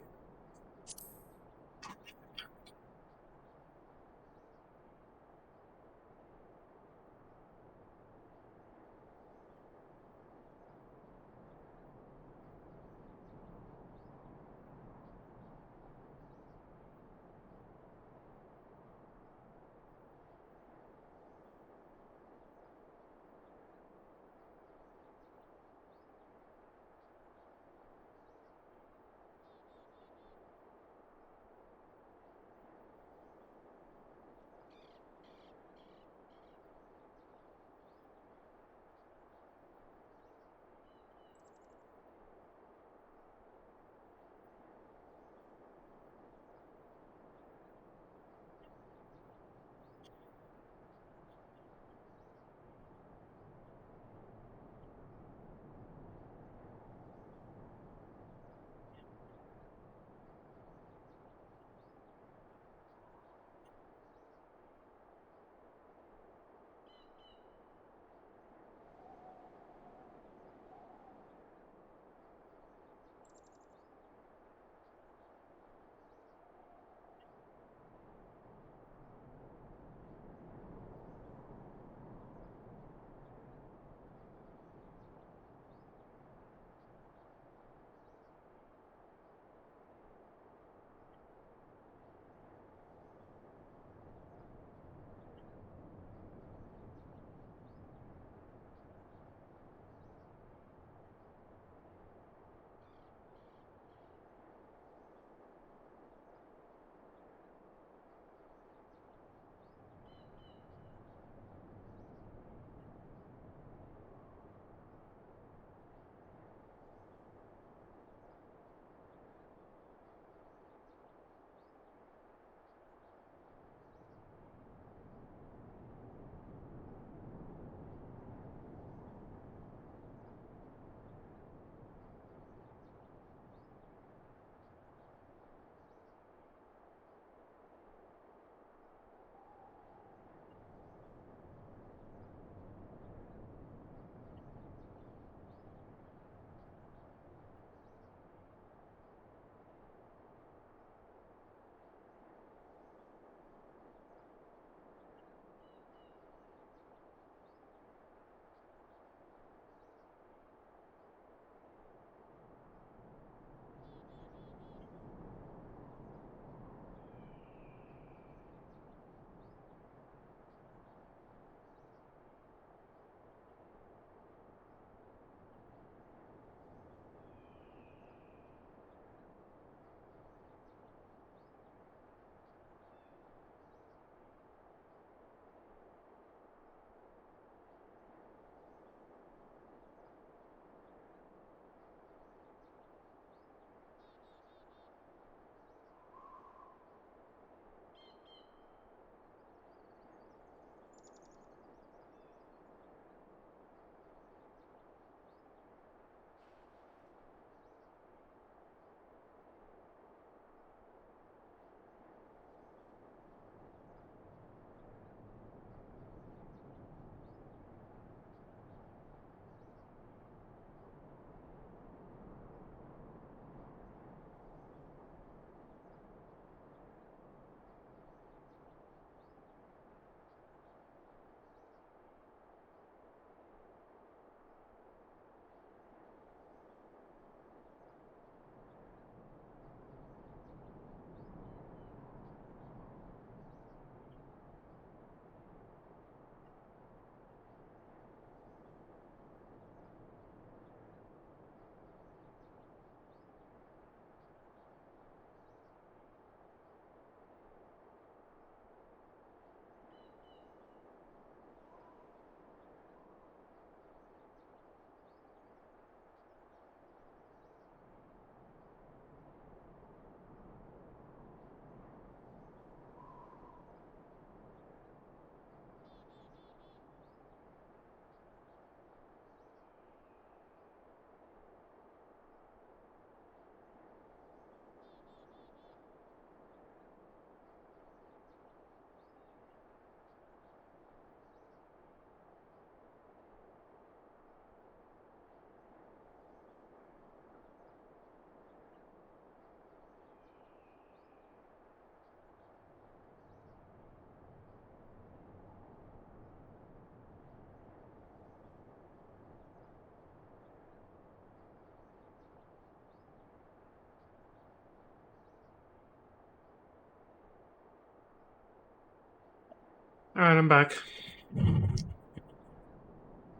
[SPEAKER 1] Alright, I'm back.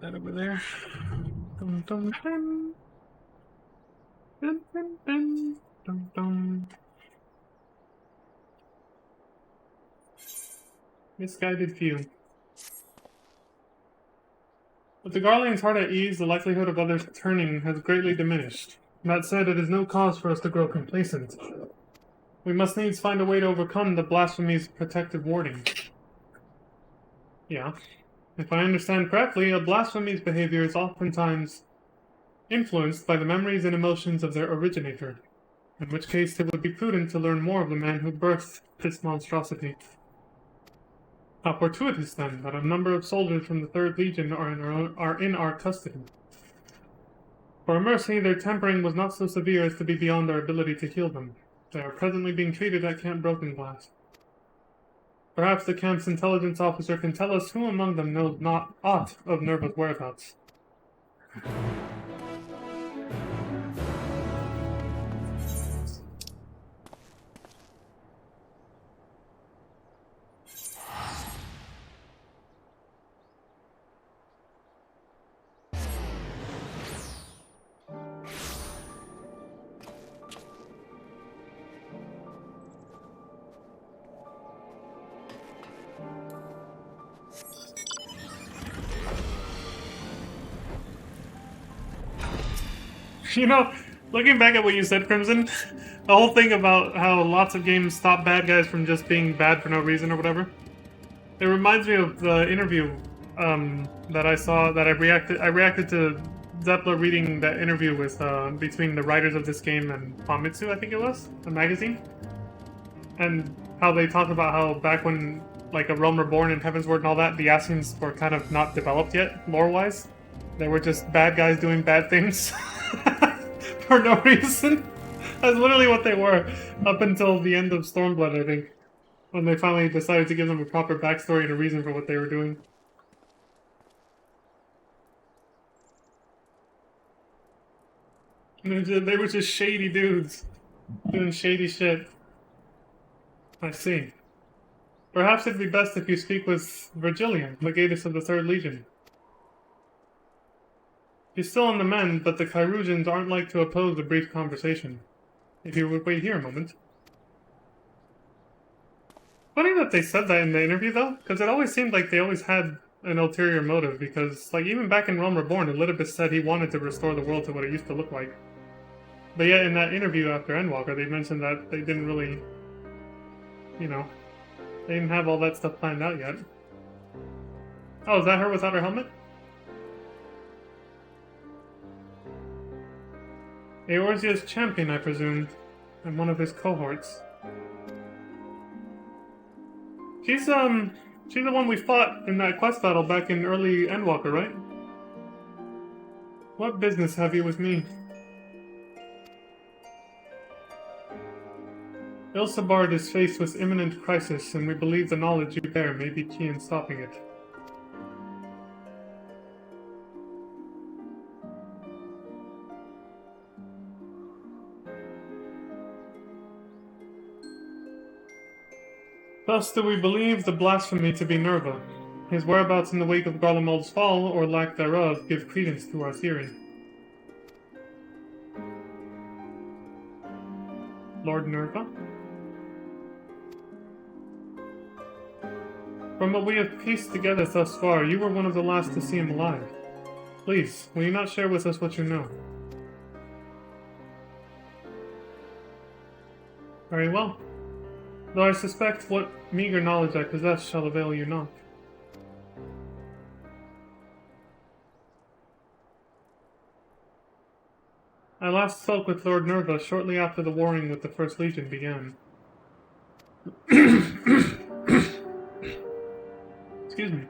[SPEAKER 1] That over there. Dum, dum, dum. Dum, dum, dum. Dum, dum. Misguided view. With the Garleans hard at ease, the likelihood of others turning has greatly diminished. That said, it is no cause for us to grow complacent. We must needs find a way to overcome the blasphemy's protective warding. Yeah. If I understand correctly, a blasphemy's behavior is oftentimes influenced by the memories and emotions of their originator, in which case it would be prudent to learn more of the man who birthed this monstrosity. How fortuitous, then, that a number of soldiers from the 3rd Legion are in our custody. For a mercy, their tempering was not so severe as to be beyond our ability to heal them. They are presently being treated at Camp Broken Glass. Perhaps the camp's intelligence officer can tell us who among them knows not aught of Nerva's whereabouts. You know, looking back at what you said, Crimson, the whole thing about how lots of games stop bad guys from just being bad for no reason or whatever, it reminds me of the interview that I saw, that I reacted to Zeppler reading that interview with between the writers of this game and Famitsu, I think it was, the magazine, and how they talked about how back when, like, A Realm Reborn and Heaven's Word and all that, the Ascians were kind of not developed yet, lore-wise. They were just bad guys doing bad things. For no reason. That's literally what they were up until the end of Stormblood, I think, when they finally decided to give them a proper backstory and a reason for what they were doing. They were just shady dudes doing shady shit. I see. Perhaps it'd be best if you speak with Virgilian, Legatus of the 3rd Legion. He's still on the mend, but the Chirurgians aren't like to oppose a brief conversation. If you would wait here a moment. Funny that they said that in the interview, though, because it always seemed like they always had an ulterior motive, because, like, even back in Realm Reborn, Elidibus said he wanted to restore the world to what it used to look like. But yet, in that interview after Endwalker, they mentioned that they didn't really, you know, they didn't have all that stuff planned out yet. Oh, is that her without her helmet? Eorzea's champion, I presume, and one of his cohorts. She's the one we fought in that quest battle back in early Endwalker, right? What business have you with me? Ilsabard is faced with imminent crisis, and we believe the knowledge you bear may be key in stopping it. Thus do we believe the blasphemy to be Nerva. His whereabouts in the wake of Garlemald's fall, or lack thereof, give credence to our theory. Lord Nerva? From what we have pieced together thus far, you were one of the last to see him alive. Please, will you not share with us what you know? Very well. Though I suspect what meager knowledge I possess shall avail you not. I last spoke with Lord Nerva shortly after the warring with the 1st Legion began. Excuse me.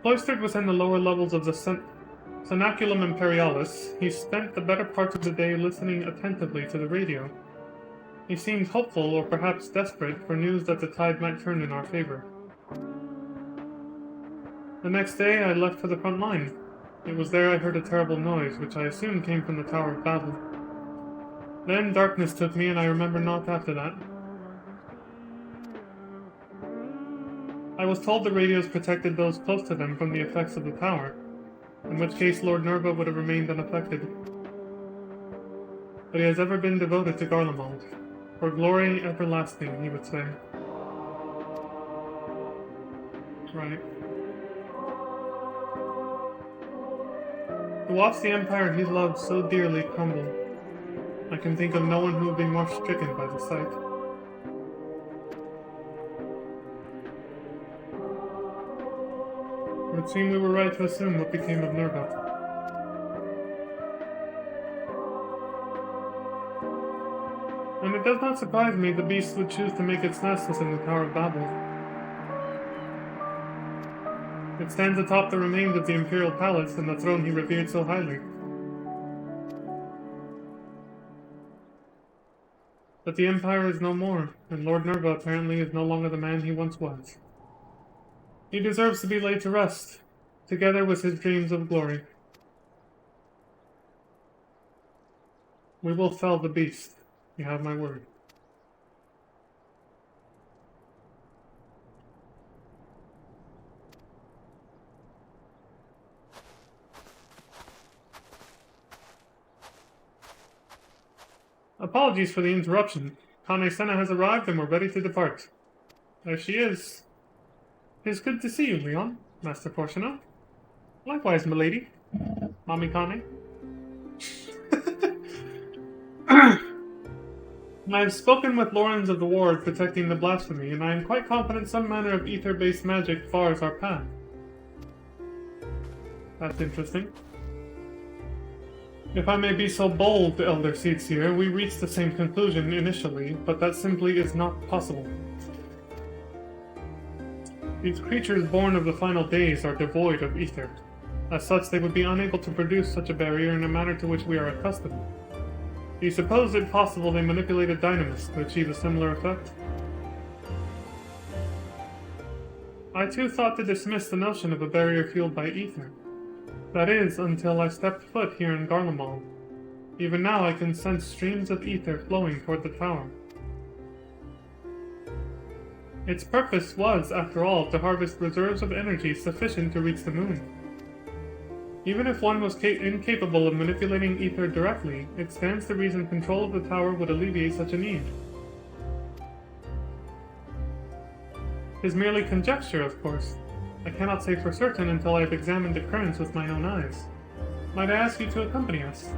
[SPEAKER 1] Cloistered within the lower levels of the Cenaculum Imperialis, he spent the better part of the day listening attentively to the radio. He seemed hopeful, or perhaps desperate, for news that the tide might turn in our favor. The next day, I left for the front line. It was there I heard a terrible noise, which I assumed came from the Tower of Babel. Then darkness took me, and I remember naught after that. I was told the radios protected those close to them from the effects of the tower, in which case Lord Nerva would have remained unaffected. But he has ever been devoted to Garlemald. For glory everlasting, he would say. Right. To watch the empire he loved so dearly crumble, I can think of no one who would be more stricken by the sight. It would seem we were right to assume what became of Nerva. And it does not surprise me the beast would choose to make its nest within the Tower of Babel. It stands atop the remains of the Imperial Palace and the throne he revered so highly. But the Empire is no more, and Lord Nerva apparently is no longer the man he once was. He deserves to be laid to rest, together with his dreams of glory. We will fell the beast. You have my word. Apologies for the interruption. Kane Senna has arrived and we're ready to depart. There she is. It is good to see you, Leon, Master Porcino. Likewise, milady. Mommy Kane. I have spoken with Lawrence of the Ward protecting the blasphemy, and I am quite confident some manner of ether-based magic bars our path. That's interesting. If I may be so bold, Elder Seedseer, we reached the same conclusion initially, but that simply is not possible. These creatures born of the final days are devoid of ether. As such, they would be unable to produce such a barrier in a manner to which we are accustomed. Do you suppose it possible they manipulated dynamists to achieve a similar effect? I too thought to dismiss the notion of a barrier fueled by ether. That is, until I stepped foot here in Garlemald. Even now I can sense streams of ether flowing toward the tower. Its purpose was, after all, to harvest reserves of energy sufficient to reach the moon. Even if one was incapable of manipulating ether directly, it stands to reason control of the tower would alleviate such a need. It is merely conjecture, of course. I cannot say for certain until I have examined the currents with my own eyes. Might I ask you to accompany us?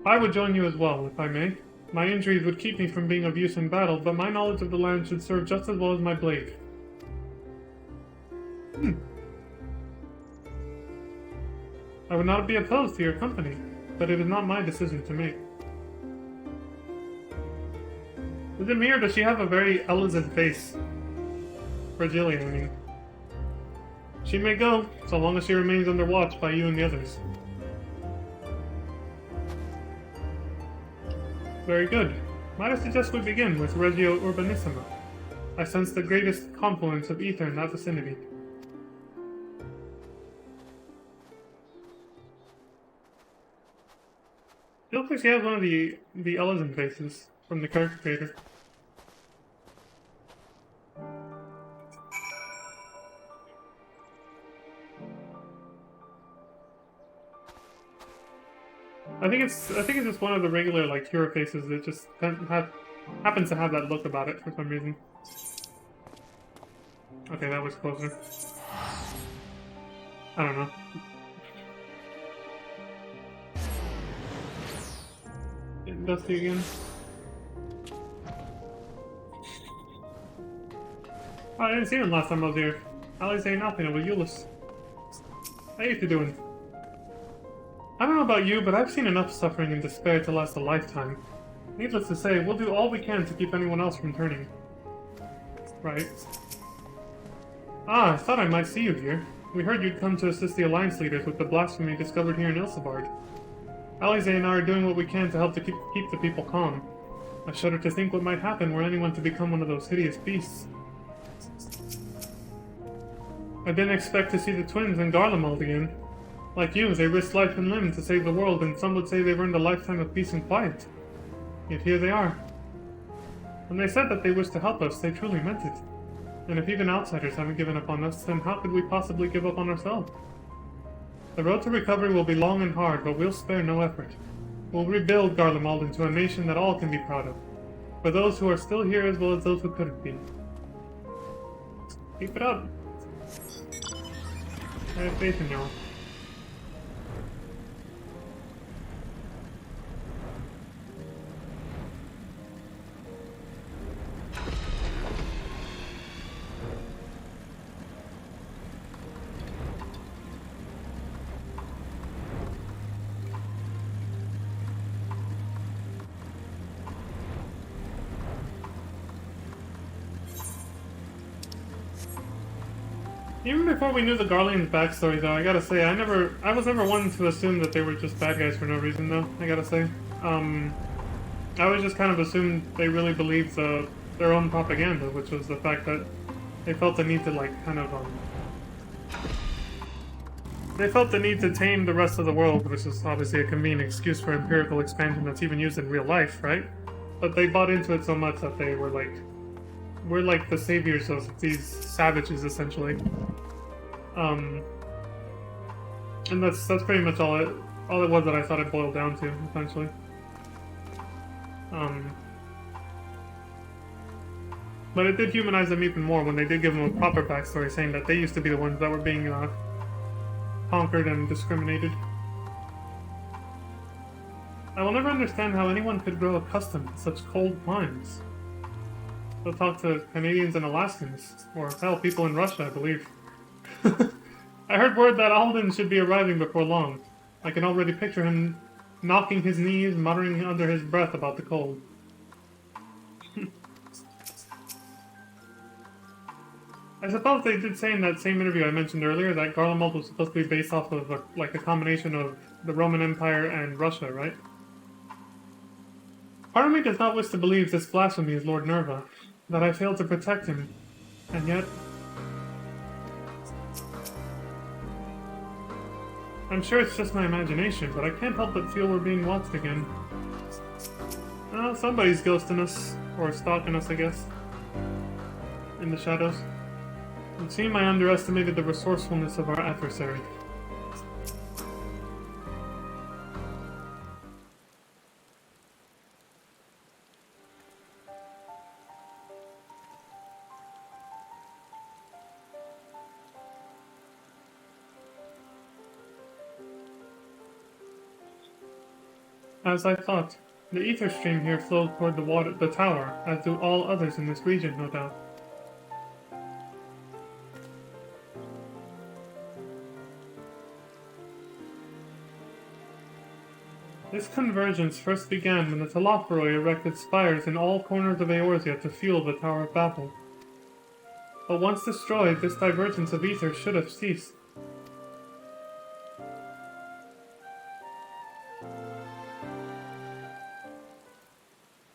[SPEAKER 1] I would join you as well, if I may. My injuries would keep me from being of use in battle, but my knowledge of the land should serve just as well as my blade. I would not be opposed to your company, but it is not my decision to make. Is it me, or does she have a very elegant face? Virgilia, I mean. She may go, so long as she remains under watch by you and the others. Very good. Might I suggest we begin with Regio Urbanissima? I sense the greatest confluence of ether in that vicinity. It looks like she has one of the Ellison faces from the character creator. I think it's just one of the regular like hero faces that just happens to have that look about it for some reason. Okay, that was closer. I don't know. Getting dusty again. Oh, I didn't see him last time I was here. I'll say nothing, it was Euless. How you two doing? I don't know about you, but I've seen enough suffering and despair to last a lifetime. Needless to say, we'll do all we can to keep anyone else from turning. Right. Ah, I thought I might see you here. We heard you'd come to assist the Alliance leaders with the blasphemy discovered here in Ilsebard. Alize and I are doing what we can to help to keep the people calm. I shudder to think what might happen were anyone to become one of those hideous beasts. I didn't expect to see the twins in Garlemald again. Like you, they risked life and limb to save the world, and some would say they've earned a lifetime of peace and quiet. Yet here they are. When they said that they wished to help us, they truly meant it. And if even outsiders haven't given up on us, then how could we possibly give up on ourselves? The road to recovery will be long and hard, but we'll spare no effort. We'll rebuild Garlemald into a nation that all can be proud of. For those who are still here as well as those who couldn't be. Keep it up. I have faith in y'all. Even before we knew the Garlean's backstory, though, I gotta say, I was never one to assume that they were just bad guys for no reason, though, I gotta say. I always just kind of assumed they really believed their own propaganda, which was the fact that they felt the need to, like, kind of, they felt the need to tame the rest of the world, which is obviously a convenient excuse for empirical expansion that's even used in real life, right? But they bought into it so much that they were like, we're like the saviors of these savages, essentially. And that's pretty much all it was that I thought it boiled down to, essentially. But it did humanize them even more when they did give them a proper backstory, saying that they used to be the ones that were being conquered and discriminated. I will never understand how anyone could grow accustomed to such cold climes. They'll talk to Canadians and Alaskans, or hell, people in Russia, I believe. I heard word that Alden should be arriving before long. I can already picture him knocking his knees, muttering under his breath about the cold. I suppose they did say in that same interview I mentioned earlier that Garlemald was supposed to be based off of a combination of the Roman Empire and Russia, right? Part of me does not wish to believe this blasphemy is Lord Nerva, that I failed to protect him, and yet... I'm sure it's just my imagination, but I can't help but feel we're being watched again. Somebody's ghosting us, or stalking us, I guess. In the shadows. It seemed I underestimated the resourcefulness of our adversary. As I thought, the ether stream here flows toward the tower, as do all others in this region, no doubt. This convergence first began when the Telophoroi erected spires in all corners of Eorzea to fuel the Tower of Babel. But once destroyed, this divergence of ether should have ceased.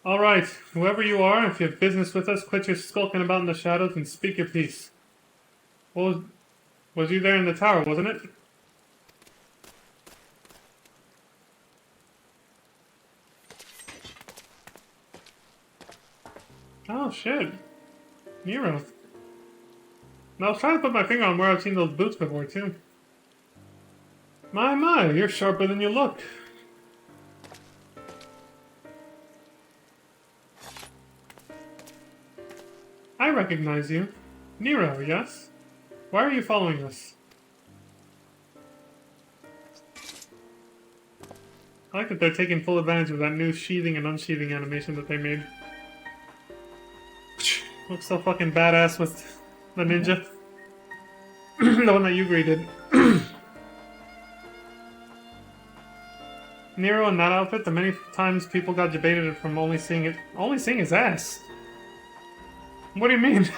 [SPEAKER 1] Alright, whoever you are, if you have business with us, quit your skulking about in the shadows and speak your piece. Was you there in the tower, wasn't it? Oh shit. Nero. And I was trying to put my finger on where I've seen those boots before, too. My, you're sharper than you look. I recognize you. Nero, yes? Why are you following us? I like that they're taking full advantage of that new sheathing and unsheathing animation that they made. Looks so fucking badass with the ninja. The one that you greeted. Nero in that outfit, the many times people got debated from only seeing his ass. What do you mean?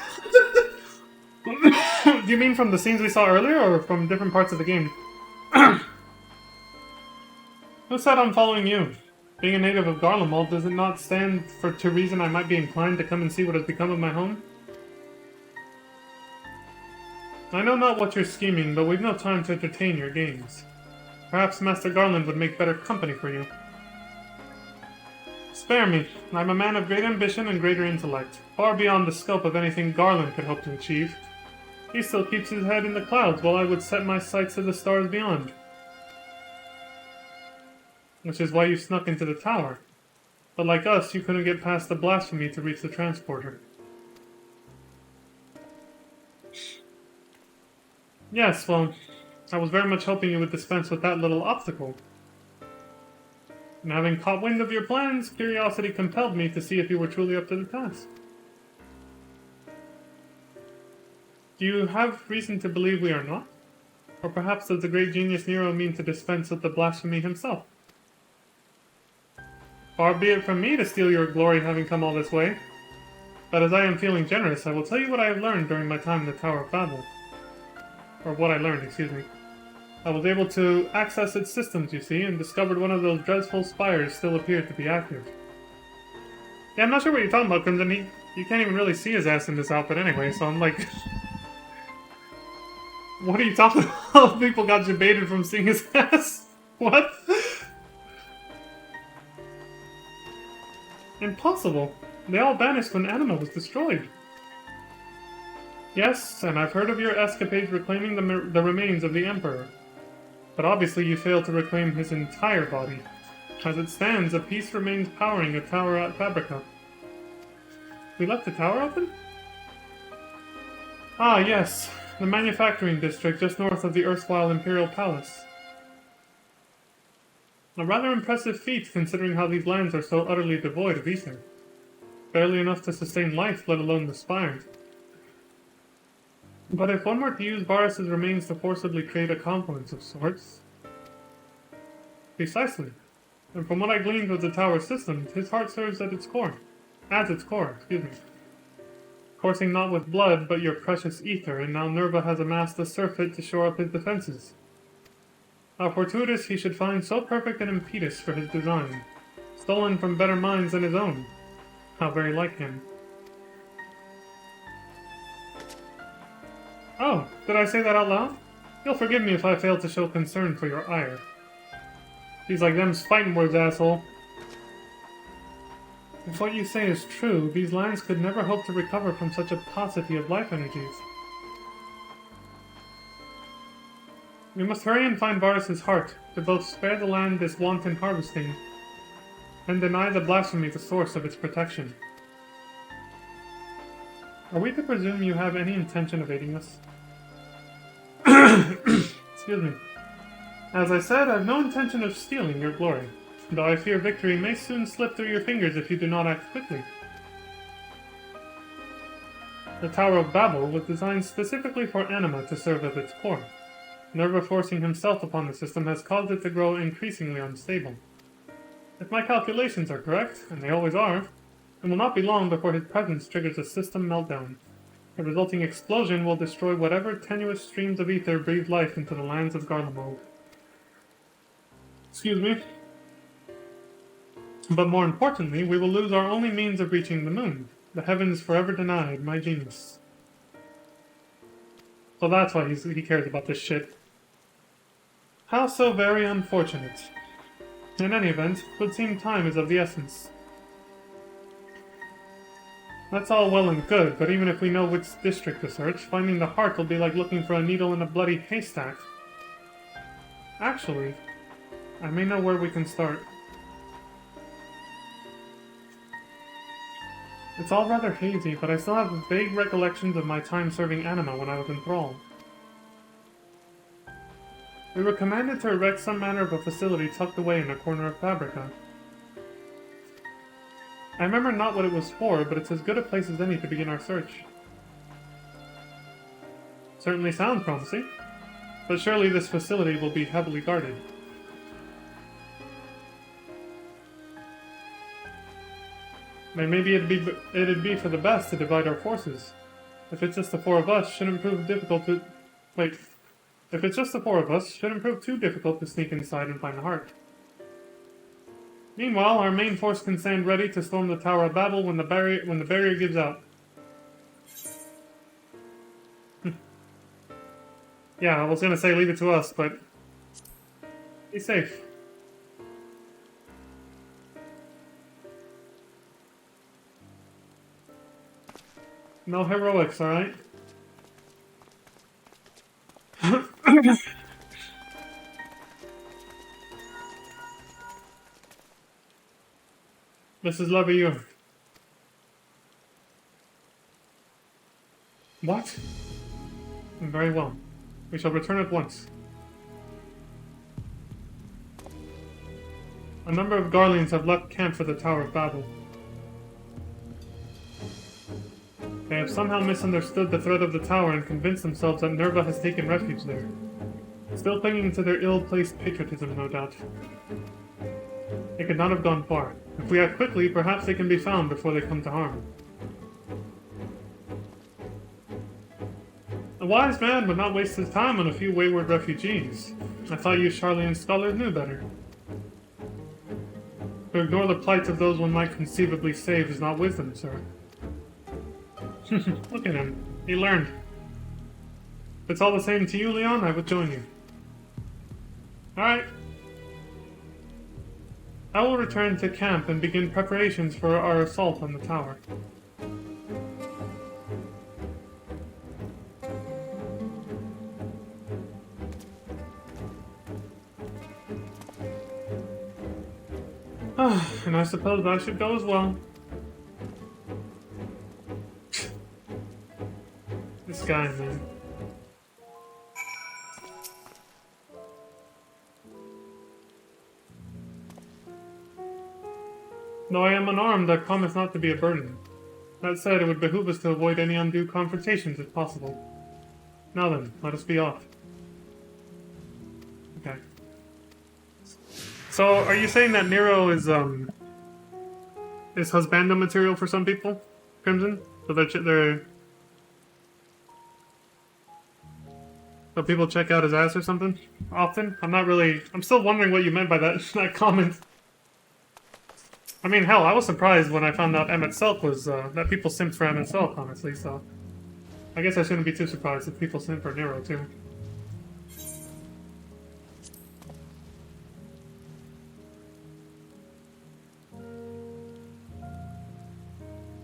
[SPEAKER 1] Do you mean from the scenes we saw earlier, or from different parts of the game? Who said I'm following you? Being a native of Garlemald, does it not stand to reason I might be inclined to come and see what has become of my home? I know not what you're scheming, but we've no time to entertain your games. Perhaps Master Garland would make better company for you. Spare me. I'm a man of great ambition and greater intellect, far beyond the scope of anything Garland could hope to achieve. He still keeps his head in the clouds, while I would set my sights to the stars beyond. Which is why you snuck into the tower. But like us, you couldn't get past the blasphemy to reach the transporter. Yes, well, I was very much hoping you would dispense with that little obstacle. And having caught wind of your plans, curiosity compelled me to see if you were truly up to the task. Do you have reason to believe we are not? Or perhaps does the great genius Nero mean to dispense with the blasphemy himself? Far be it from me to steal your glory having come all this way. But as I am feeling generous, I will tell you what I have learned during my time in the Tower of Babel. Or what I learned, excuse me. I was able to access its systems, you see, and discovered one of those dreadful spires still appeared to be active. Yeah, I'm not sure what you're talking about, Crimson. You can't even really see his ass in this outfit anyway, so I'm like... What are you talking about? People got debated from seeing his ass? What? Impossible. They all vanished when Anima was destroyed. Yes, and I've heard of your escapades reclaiming the remains of the Emperor. But obviously you failed to reclaim his entire body. As it stands, a piece remains powering a tower at Fabrica. We left the tower open? Ah, yes. The manufacturing district just north of the erstwhile Imperial Palace. A rather impressive feat considering how these lands are so utterly devoid of ether. Barely enough to sustain life, let alone the spires. But if one were to use Varus's remains to forcibly create a confluence of sorts... Precisely. And from what I gleaned with the tower's systems, his heart serves at its core. As its core, excuse me. Coursing not with blood, but your precious ether, and now Nerva has amassed a surfeit to shore up his defenses. How fortuitous he should find so perfect an impetus for his design, stolen from better minds than his own. How very like him. Oh, did I say that out loud? You'll forgive me if I fail to show concern for your ire. He's like them's fighting words, asshole. If what you say is true, these lands could never hope to recover from such a paucity of life energies. We must hurry and find Varus's heart, to both spare the land this wanton harvesting, and deny the blasphemy the source of its protection. Are we to presume you have any intention of aiding us? Excuse me. As I said, I have no intention of stealing your glory, though I fear victory may soon slip through your fingers if you do not act quickly. The Tower of Babel was designed specifically for Anima to serve as its core. Nerva forcing himself upon the system has caused it to grow increasingly unstable. If my calculations are correct, and they always are, it will not be long before his presence triggers a system meltdown. The resulting explosion will destroy whatever tenuous streams of ether breathe life into the lands of Garlemald. Excuse me. But more importantly, we will lose our only means of reaching the moon. The heavens forever denied my genius. So that's why he cares about this shit. How so very unfortunate. In any event, it would seem time is of the essence. That's all well and good, but even if we know which district to search, finding the heart will be like looking for a needle in a bloody haystack. Actually, I may know where we can start. It's all rather hazy, but I still have vague recollections of my time serving Anima when I was enthralled. We were commanded to erect some manner of a facility tucked away in a corner of Fabrica. I remember not what it was for, but it's as good a place as any to begin our search. Certainly sounds promising, but surely this facility will be heavily guarded. And maybe it'd be for the best to divide our forces. If it's just the four of us, shouldn't prove difficult to... Wait. If it's just the four of us, shouldn't prove too difficult to sneak inside and find the heart. Meanwhile, our main force can stand ready to storm the Tower of Babel when the barrier gives out. Yeah, I was gonna say leave it to us, but... Be safe. No heroics, alright? This is Levieux. What? Very well. We shall return at once. A number of Garleans have left camp for the Tower of Babel. They have somehow misunderstood the threat of the tower and convinced themselves that Nerva has taken refuge there. Still clinging to their ill-placed patriotism, no doubt. They could not have gone far. If we act quickly, perhaps they can be found before they come to harm. A wise man would not waste his time on a few wayward refugees. I thought you Charlian scholars knew better. To ignore the plight of those one might conceivably save is not wisdom, sir. Look at him. He learned. If it's all the same to you, Leon, I would join you. Alright. I will return to camp and begin preparations for our assault on the tower. And I suppose I should go as well. This guy, man. Though I am unarmed, I promise not to be a burden. That said, it would behoove us to avoid any undue confrontations if possible. Now then, let us be off. Okay. So, are you saying that Nero is husbando material for some people? Crimson? So they're so people check out his ass or something? Often? I'm still wondering what you meant by that comment. I mean, hell, I was surprised when I found out Emmett Selk was, that people simped for Emmett Selk, honestly, so... I guess I shouldn't be too surprised if people simp for Nero, too.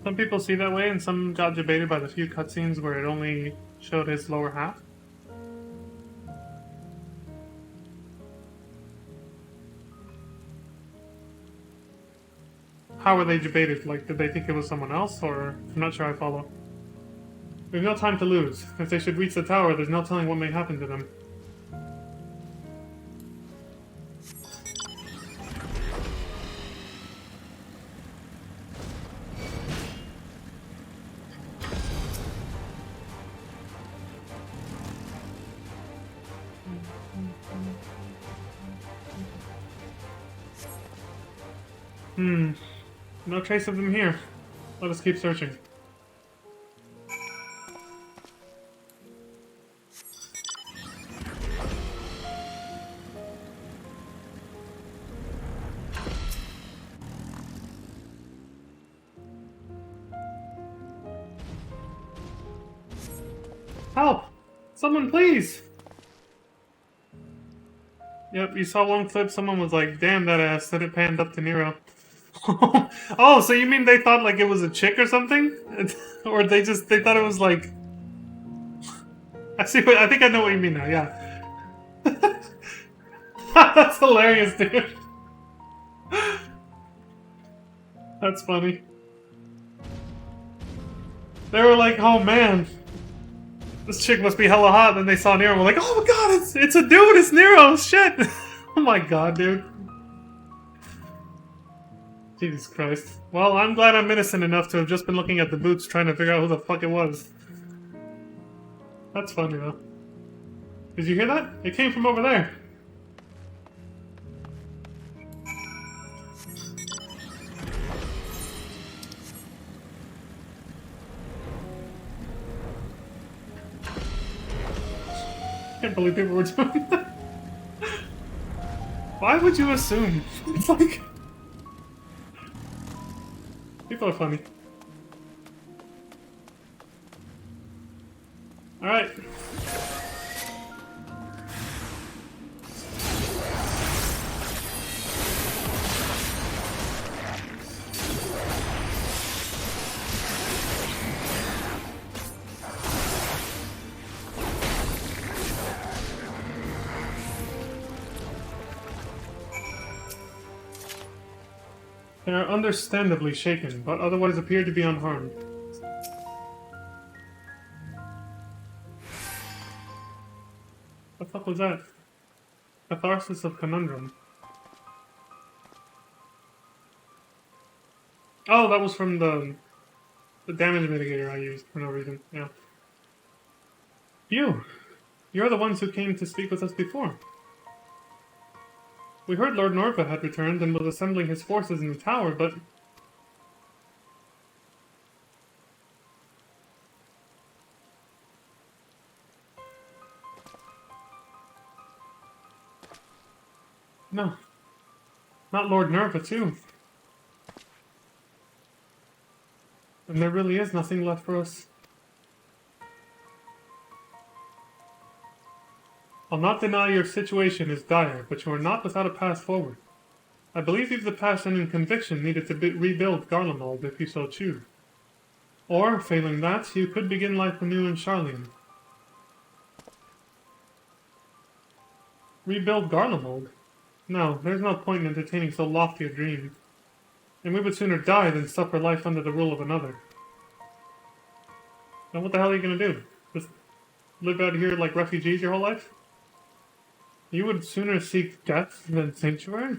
[SPEAKER 1] Some people see that way, and some got debated by the few cutscenes where it only showed his lower half. How were they debated? Like, did they think it was someone else, or... I'm not sure I follow. We have no time to lose. If they should reach the tower, there's no telling what may happen to them. No trace of them here. Let us keep searching. Help! Someone please! Yep, you saw one clip, someone was like, damn that ass, then it panned up to Nero. Oh, so you mean they thought like it was a chick or something? Or they thought it was like... I think I know what you mean now, yeah. That's hilarious, dude. That's funny. They were like, oh man, this chick must be hella hot, and then they saw Nero and were like, oh my god, it's a dude, it's Nero, shit! Oh my god, dude. Jesus Christ. Well, I'm glad I'm innocent enough to have just been looking at the boots trying to figure out who the fuck it was. That's funny, though. Did you hear that? It came from over there. Can't believe people were doing that. Why would you assume? It's like... People are funny. Alright. They are understandably shaken, but otherwise appear to be unharmed. What the fuck was that? Catharsis of Conundrum. Oh, that was from the damage mitigator I used for no reason, yeah. You're the ones who came to speak with us before. We heard Lord Norva had returned and was assembling his forces in the tower, but... No. Not Lord Nerva, too. And there really is nothing left for us. I'll not deny your situation is dire, but you are not without a path forward. I believe you've the passion and conviction needed to rebuild Garlemald if you so choose. Or, failing that, you could begin life anew in Charlian. Rebuild Garlemald? No, there's no point in entertaining so lofty a dream. And we would sooner die than suffer life under the rule of another. Now what the hell are you gonna do? Just live out here like refugees your whole life? You would sooner seek death than sanctuary?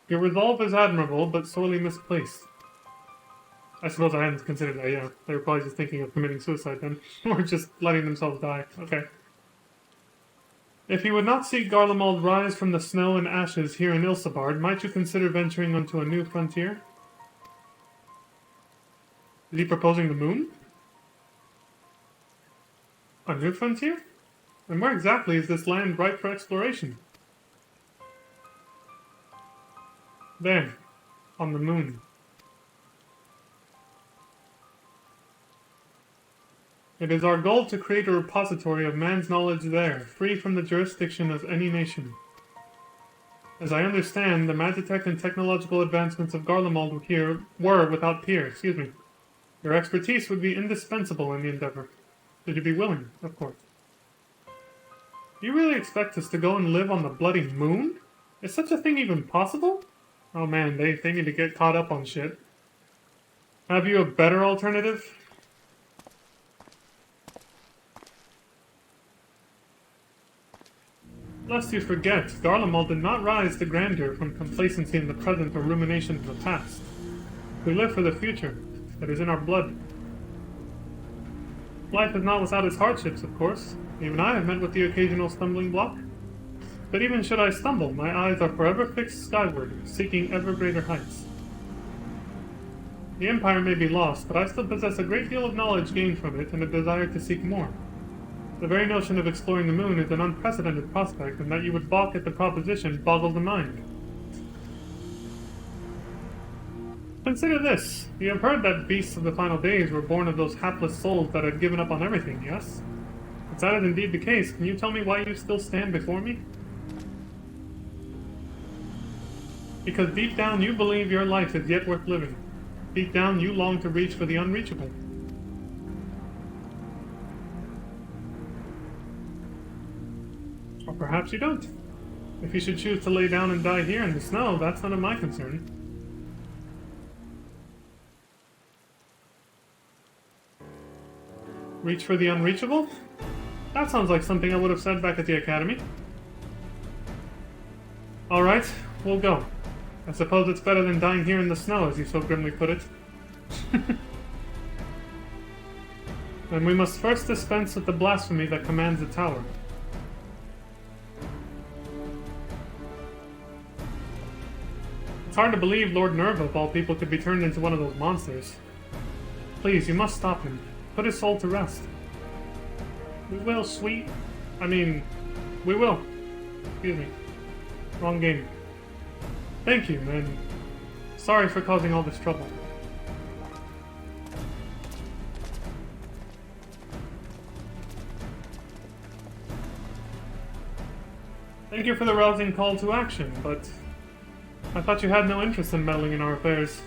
[SPEAKER 1] Your resolve is admirable, but sorely misplaced. I suppose I hadn't considered that, yeah. They were probably just thinking of committing suicide then. Or just letting themselves die. Okay. If you would not see Garlemald rise from the snow and ashes here in Ilsabard, might you consider venturing onto a new frontier? Is he proposing the moon? A new frontier? And where exactly is this land ripe for exploration? There, on the moon. It is our goal to create a repository of man's knowledge there, free from the jurisdiction of any nation. As I understand, the magitech and technological advancements of Garlemald here were without peer, Your expertise would be indispensable in the endeavor. Should you be willing, of course. Do you really expect us to go and live on the bloody moon? Is such a thing even possible? Oh man, they need to get caught up on shit. Have you a better alternative? Lest you forget, Garlemald did not rise to grandeur from complacency in the present or rumination of the past. We live for the future. That is in our blood. Life is not without its hardships, of course. Even I have met with the occasional stumbling block. But even should I stumble, my eyes are forever fixed skyward, seeking ever greater heights. The Empire may be lost, but I still possess a great deal of knowledge gained from it and a desire to seek more. The very notion of exploring the moon is an unprecedented prospect, and that you would balk at the proposition boggles the mind. Consider this. You have heard that beasts of the final days were born of those hapless souls that had given up on everything, yes? If that is indeed the case, can you tell me why you still stand before me? Because deep down you believe your life is yet worth living. Deep down you long to reach for the unreachable. Or perhaps you don't. If you should choose to lay down and die here in the snow, that's none of my concern. Reach for the unreachable? That sounds like something I would have said back at the academy. Alright, we'll go. I suppose it's better than dying here in the snow, as you so grimly put it. And we must first dispense with the blasphemy that commands the tower. It's hard to believe Lord Nerva, of all people, could be turned into one of those monsters. Please, you must stop him. Put his soul to rest. We will, sweet. We will. Excuse me. Wrong game. Thank you, and sorry for causing all this trouble. Thank you for the rousing call to action, but I thought you had no interest in meddling in our affairs.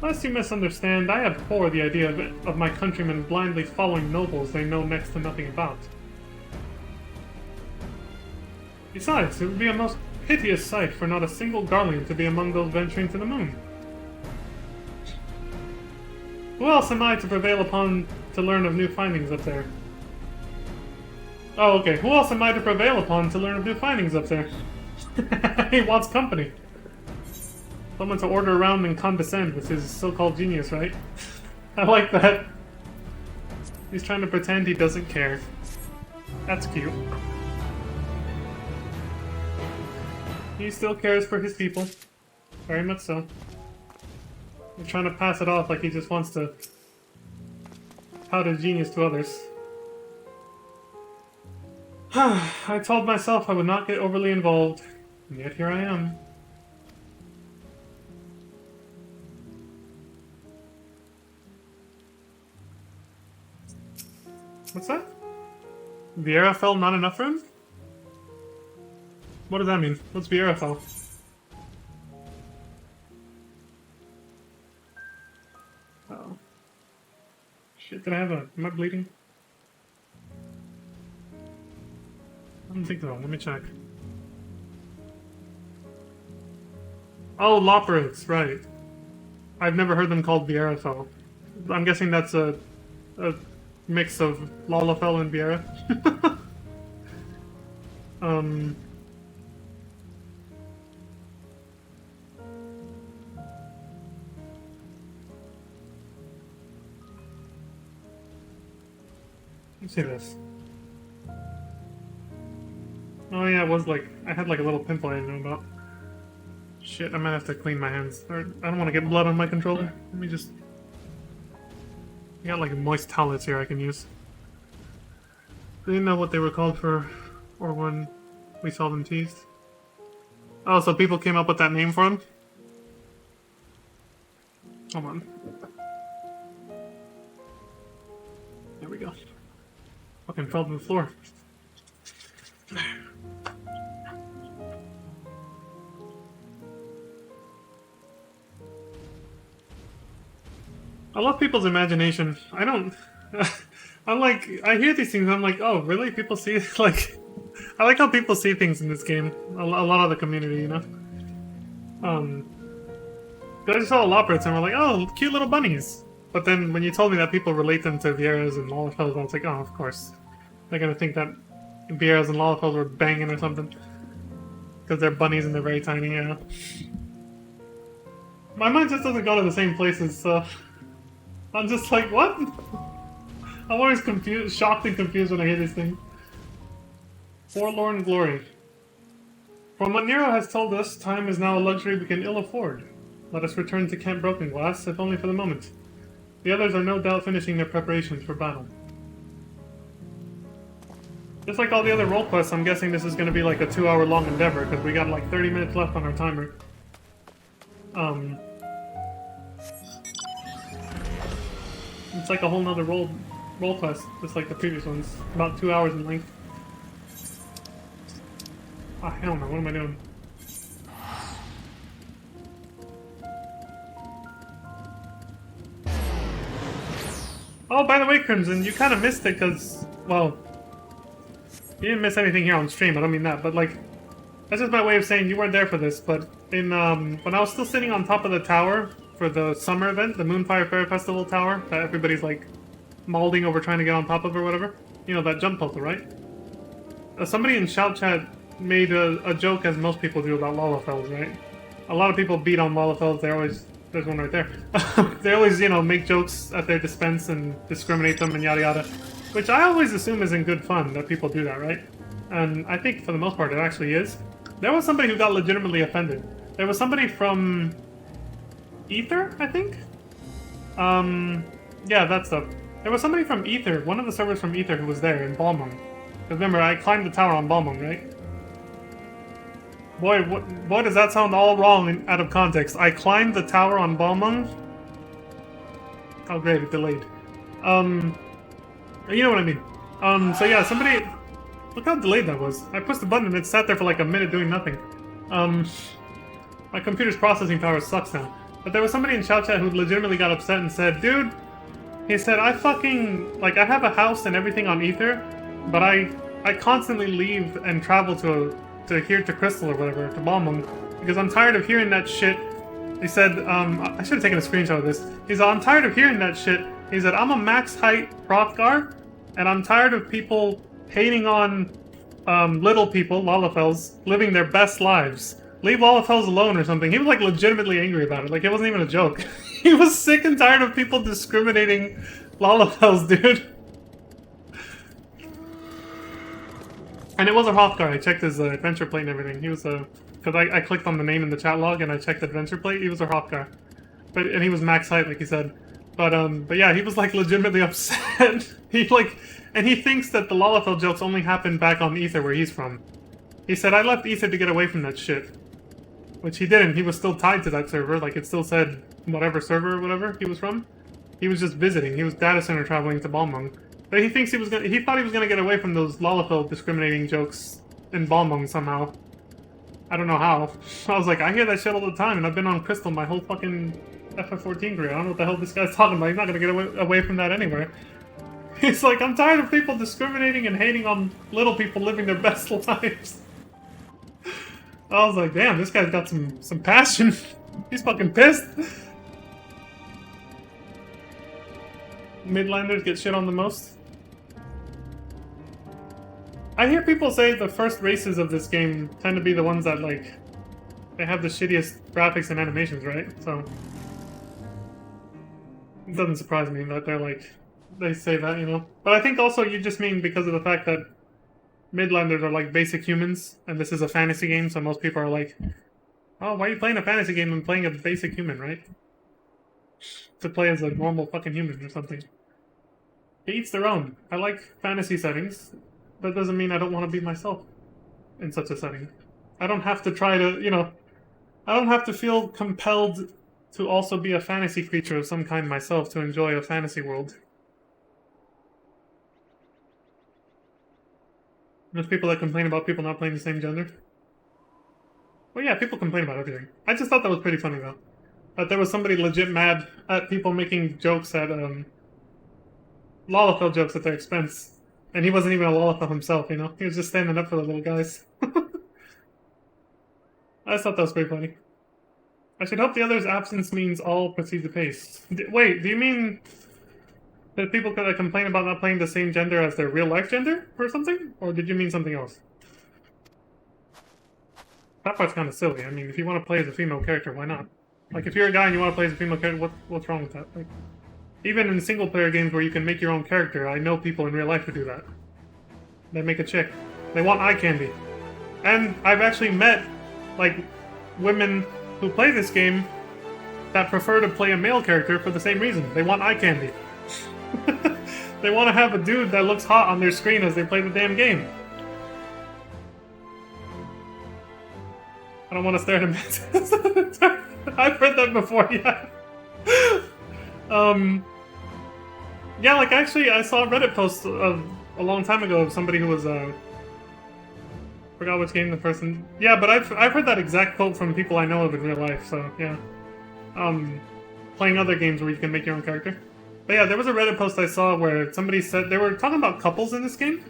[SPEAKER 1] Lest you misunderstand, I abhor the idea of my countrymen blindly following nobles they know next to nothing about. Besides, it would be a most Piteous sight for not a single Garlean to be among those venturing to the moon. Who else am I to prevail upon to learn of new findings up there? Oh, okay. Who else am I to prevail upon to learn of new findings up there? He wants company. Someone to order around and condescend with his so-called genius, right? I like that. He's trying to pretend he doesn't care. That's cute. He still cares for his people. Very much so. He's trying to pass it off like he just wants to tout his genius to others. I told myself I would not get overly involved, and yet here I am. What's that? Vieirafell not enough room? What does that mean? What's Vieirafell? Oh. Shit, did I have a... am I bleeding? I don't think so. Let me check. Oh, Loporrits, right. I've never heard them called Vieirafell. I'm guessing that's a mix of Lalafell and Vieira. Let's see this. Oh yeah, it was like, I had like a little pimple I didn't know about. Shit, I might have to clean my hands. Or, I don't want to get blood on my controller. Let me just... I got like moist towelettes here I can use. I didn't know what they were called for, or when we saw them teased. Oh, so people came up with that name for them? Hold on. There we go. Fucking fell to the floor. I love people's imagination. I don't... I'm like... I hear these things and I'm like, oh, really? People see... like... I like how people see things in this game. A lot of the community, you know? I just saw Loporrits and we're like, oh, cute little bunnies. But then when you told me that people relate them to Vieiras and Lalafells, I was like, oh, of course. They're gonna think that Vieiras and Lalafells were banging or something. Because they're bunnies and they're very tiny, yeah. My mind just doesn't go to the same places, so... I'm just like, what? I'm always confused, shocked and confused when I hear this thing. Forlorn glory. From what Nero has told us, time is now a luxury we can ill afford. Let us return to Camp Broken Glass, if only for the moment. The others are no doubt finishing their preparations for battle. Just like all the other role quests, I'm guessing this is going to be like a 2-hour-long endeavor, because we got like 30 minutes left on our timer. It's like a whole nother role quest, just like the previous ones. About 2 hours in length. Ah, hell no, what am I doing? Oh, by the way, Crimson, you kind of missed it because, well, you didn't miss anything here on stream, I don't mean that, but like, that's just my way of saying you weren't there for this, but in, when I was still sitting on top of the tower for the summer event, the Moonfire Fair Festival tower, that everybody's like, mauling over trying to get on top of or whatever, you know, that jump puzzle, right? Somebody in Shout Chat made a joke, as most people do, about Lalafells, right? A lot of people beat on Lalafells, they always... There's one right there. They always, you know, make jokes at their dispense and discriminate them and yada yada. Which I always assume is in good fun, that people do that, right? And I think for the most part it actually is. There was somebody who got legitimately offended. There was somebody from... Ether, I think? Yeah, that stuff. There was somebody from Ether, one of the servers from Ether who was there in Balmung. Because remember, I climbed the tower on Balmung, right? Boy, does that sound all wrong and out of context. I climbed the tower on Balmung. Oh great, it delayed. You know what I mean. So yeah, somebody... Look how delayed that was. I pushed the button and it sat there for like a minute doing nothing. My computer's processing power sucks now. But there was somebody in Shout Chat who legitimately got upset and said, dude, he said, I fucking... Like, I have a house and everything on Ether, but I constantly leave and travel to here to Crystal or whatever, to Balmung, because I'm tired of hearing that shit. He said, I should have taken a screenshot of this. He said, I'm tired of hearing that shit. He said, I'm a max height Hrothgar, and I'm tired of people hating on little people, Lalafels, living their best lives. Leave Lalafels alone or something. He was like legitimately angry about it. Like it wasn't even a joke. He was sick and tired of people discriminating Lalafels, dude. And it was a Hrothgar. I checked his adventure plate and everything. He was a... Because I clicked on the name in the chat log and I checked the adventure plate. He was a Hrothgar. And he was max height, like he said. But yeah, he was like legitimately upset. And he thinks that the Lalafell jokes only happened back on Ether where he's from. He said, I left Ether to get away from that shit. Which he didn't. He was still tied to that server. Like, it still said whatever server or whatever he was from. He was just visiting. He was data center traveling to Balmung. But he thinks he thought he was gonna get away from those Lalafell discriminating jokes in Balmung somehow. I don't know how. I was like, I hear that shit all the time, and I've been on Crystal my whole fucking FF14 career. I don't know what the hell this guy's talking about. He's not gonna get away from that anywhere. He's like, I'm tired of people discriminating and hating on little people living their best lives. I was like, damn, this guy's got some passion. He's fucking pissed. Midlanders get shit on the most. I hear people say the first races of this game tend to be the ones that, like, they have the shittiest graphics and animations, right? So, it doesn't surprise me that they're like, they say that, you know? But I think also you just mean because of the fact that Midlanders are like basic humans, and this is a fantasy game, so most people are like, oh, why are you playing a fantasy game and playing a basic human, right? To play as a normal fucking human or something. To each their own. I like fantasy settings. That doesn't mean I don't want to be myself in such a setting. I don't have to try to, you know, I don't have to feel compelled to also be a fantasy creature of some kind myself to enjoy a fantasy world. There's people that complain about people not playing the same gender. Well, yeah, people complain about everything. I just thought that was pretty funny, though. That there was somebody legit mad at people making jokes at, Lalafell jokes at their expense. And he wasn't even a Lalafell himself, you know? He was just standing up for the little guys. I just thought that was pretty funny. I should hope the other's absence means all proceed to pace. Wait, do you mean that people could complain about not playing the same gender as their real-life gender or something? Or did you mean something else? That part's kind of silly. I mean, if you want to play as a female character, why not? Like, if you're a guy and you want to play as a female character, what's wrong with that? Like, even in single-player games where you can make your own character, I know people in real life who do that. They make a chick. They want eye candy. And I've actually met, like, women who play this game that prefer to play a male character for the same reason. They want eye candy. They want to have a dude that looks hot on their screen as they play the damn game. I don't want to stare at him. I've heard that before, yeah. Yeah, like, actually, I saw a Reddit post a long time ago of somebody who was, forgot which game the person... Yeah, but I've heard that exact quote from people I know of in real life, so, yeah. Playing other games where you can make your own character. But yeah, there was a Reddit post I saw where somebody said... They were talking about couples in this game.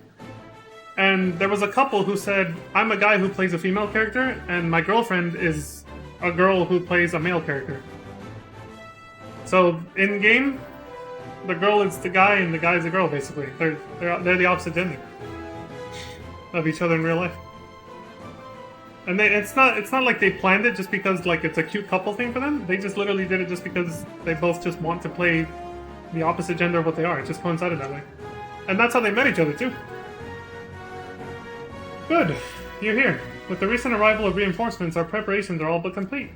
[SPEAKER 1] And there was a couple who said, I'm a guy who plays a female character, and my girlfriend is a girl who plays a male character. So, in-game, the girl is the guy and the guy is the girl, basically. They're the opposite gender of each other in real life. And it's not like they planned it just because, like, it's a cute couple thing for them. They just literally did it just because they both just want to play the opposite gender of what they are. It just coincided that way. And that's how they met each other, too. Good. You're here. With the recent arrival of reinforcements, our preparations are all but complete.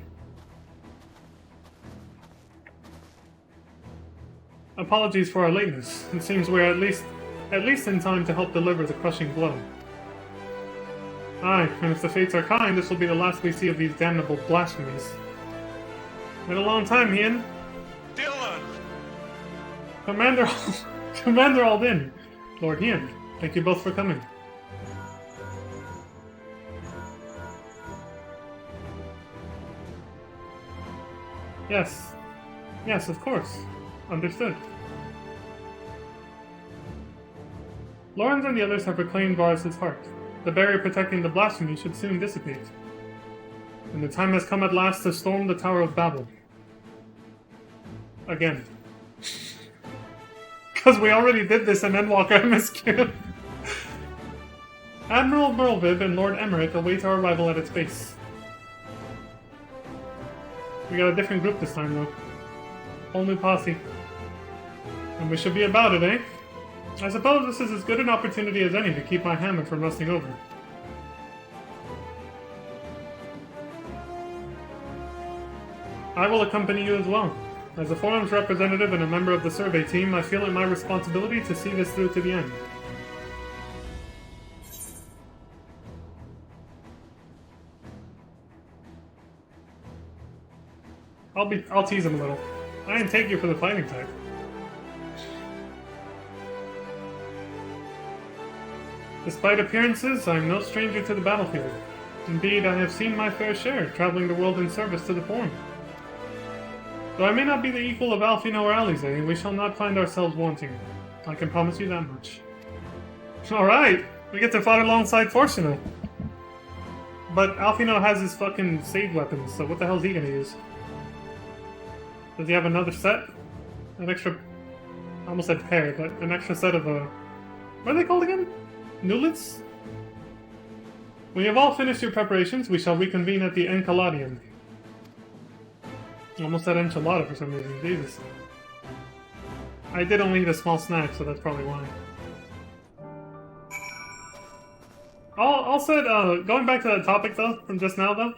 [SPEAKER 1] Apologies for our lateness. It seems we're at least in time to help deliver the crushing blow. Aye, and if the fates are kind, this will be the last we see of these damnable blasphemies. Been a long time, Ian.
[SPEAKER 2] Dylan!
[SPEAKER 1] Commander Aldin. Lord Ian, thank you both for coming. Yes. Yes, of course. Understood. Lawrence and the others have reclaimed Varus' heart. The barrier protecting the blasphemy should soon dissipate. And the time has come at last to storm the Tower of Babel. Again. Because we already did this in Endwalker MSQ. Admiral Merlviv and Lord Emmerich await our arrival at its base. We got a different group this time, though. Whole new posse. And we should be about it, eh? I suppose this is as good an opportunity as any to keep my hammer from rusting over. I will accompany you as well. As a forum's representative and a member of the survey team, I feel it my responsibility to see this through to the end. I'll tease him a little. I didn't take you for the fighting type. Despite appearances, I'm no stranger to the battlefield. Indeed, I have seen my fair share, traveling the world in service to the Forum. Though I may not be the equal of Alfino or Alize, we shall not find ourselves wanting. I can promise you that much. Alright! We get to fight alongside Fortuno. But Alfino has his fucking sage weapons, so what the hell is he gonna use? Does he have another set? An extra... I almost said pair, but an extra set of, what are they called again? Nulets? When you have all finished your preparations, we shall reconvene at the Enkaladium. Almost said enchilada for some reason, Jesus. I did only eat a small snack, so that's probably why. I'll say, going back to that topic though, from just now though,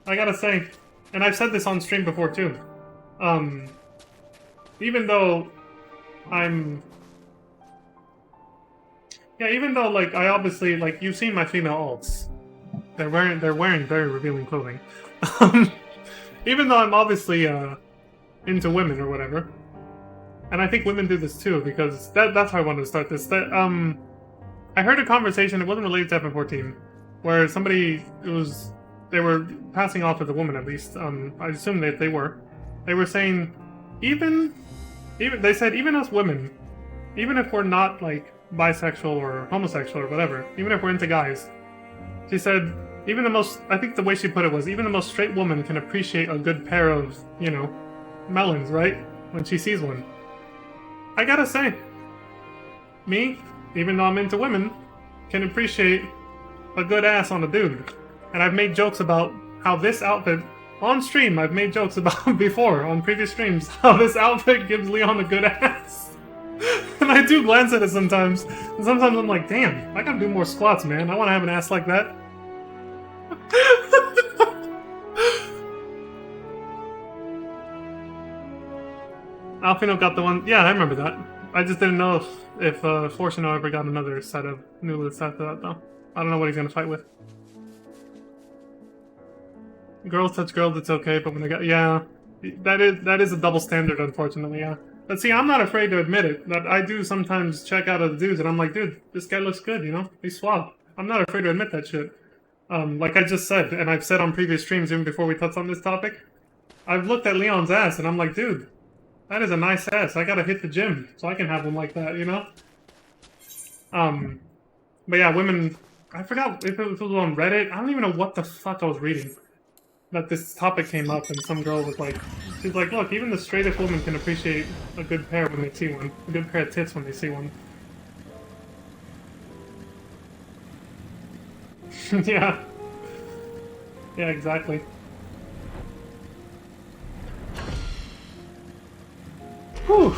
[SPEAKER 1] I gotta say, and I've said this on stream before too, even though even though, like, I obviously, like, you've seen my female alts. They're wearing very revealing clothing. Even though I'm obviously, into women or whatever. And I think women do this too, because that's how I wanted to start this. I heard a conversation, it wasn't related to FM14, where they were passing off as a woman at least, I assume that they were. They were saying, they said, even us women, even if we're not, like, bisexual or homosexual or whatever, even if we're into guys, she said, even the most, I think the way she put it was, even the most straight woman can appreciate a good pair of, you know, melons, right? When she sees one. I gotta say, me, even though I'm into women, can appreciate a good ass on a dude. And I've made jokes about how this outfit, on stream, I've made jokes about before, on previous streams, how this outfit gives Leon a good ass. And I do glance at it sometimes, and sometimes I'm like, damn, I gotta do more squats, man. I wanna have an ass like that. Alfino got the one, yeah, I remember that. I just didn't know if Fortuno ever got another set of Nulets after that, though. I don't know what he's gonna fight with. Girls touch girls, it's okay, but when they got, yeah, that is a double standard, unfortunately, yeah. But see, I'm not afraid to admit it, that I do sometimes check out other dudes, and I'm like, dude, this guy looks good, you know? He's suave. I'm not afraid to admit that shit. Like I just said, and I've said on previous streams, even before we touched on this topic, I've looked at Leon's ass, and I'm like, dude, that is a nice ass. I gotta hit the gym, so I can have one like that, you know? But yeah, women, I forgot if it was on Reddit, I don't even know what the fuck I was reading. That this topic came up and some girl was like, she's like, look, even the straightest woman can appreciate a good pair when they see one. A good pair of tits when they see one. Yeah. Yeah, exactly. Whew.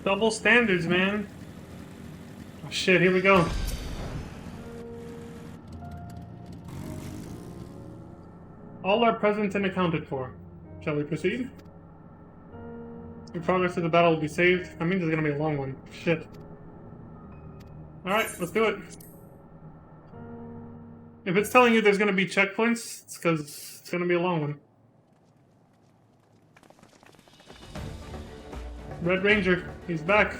[SPEAKER 1] Double standards, man. Oh shit, here we go. All are present and accounted for. Shall we proceed? Your progress to the battle will be saved. That means it's gonna be a long one. Shit. Alright, let's do it. If it's telling you there's gonna be checkpoints, it's because it's gonna be a long one. Red Ranger, he's back.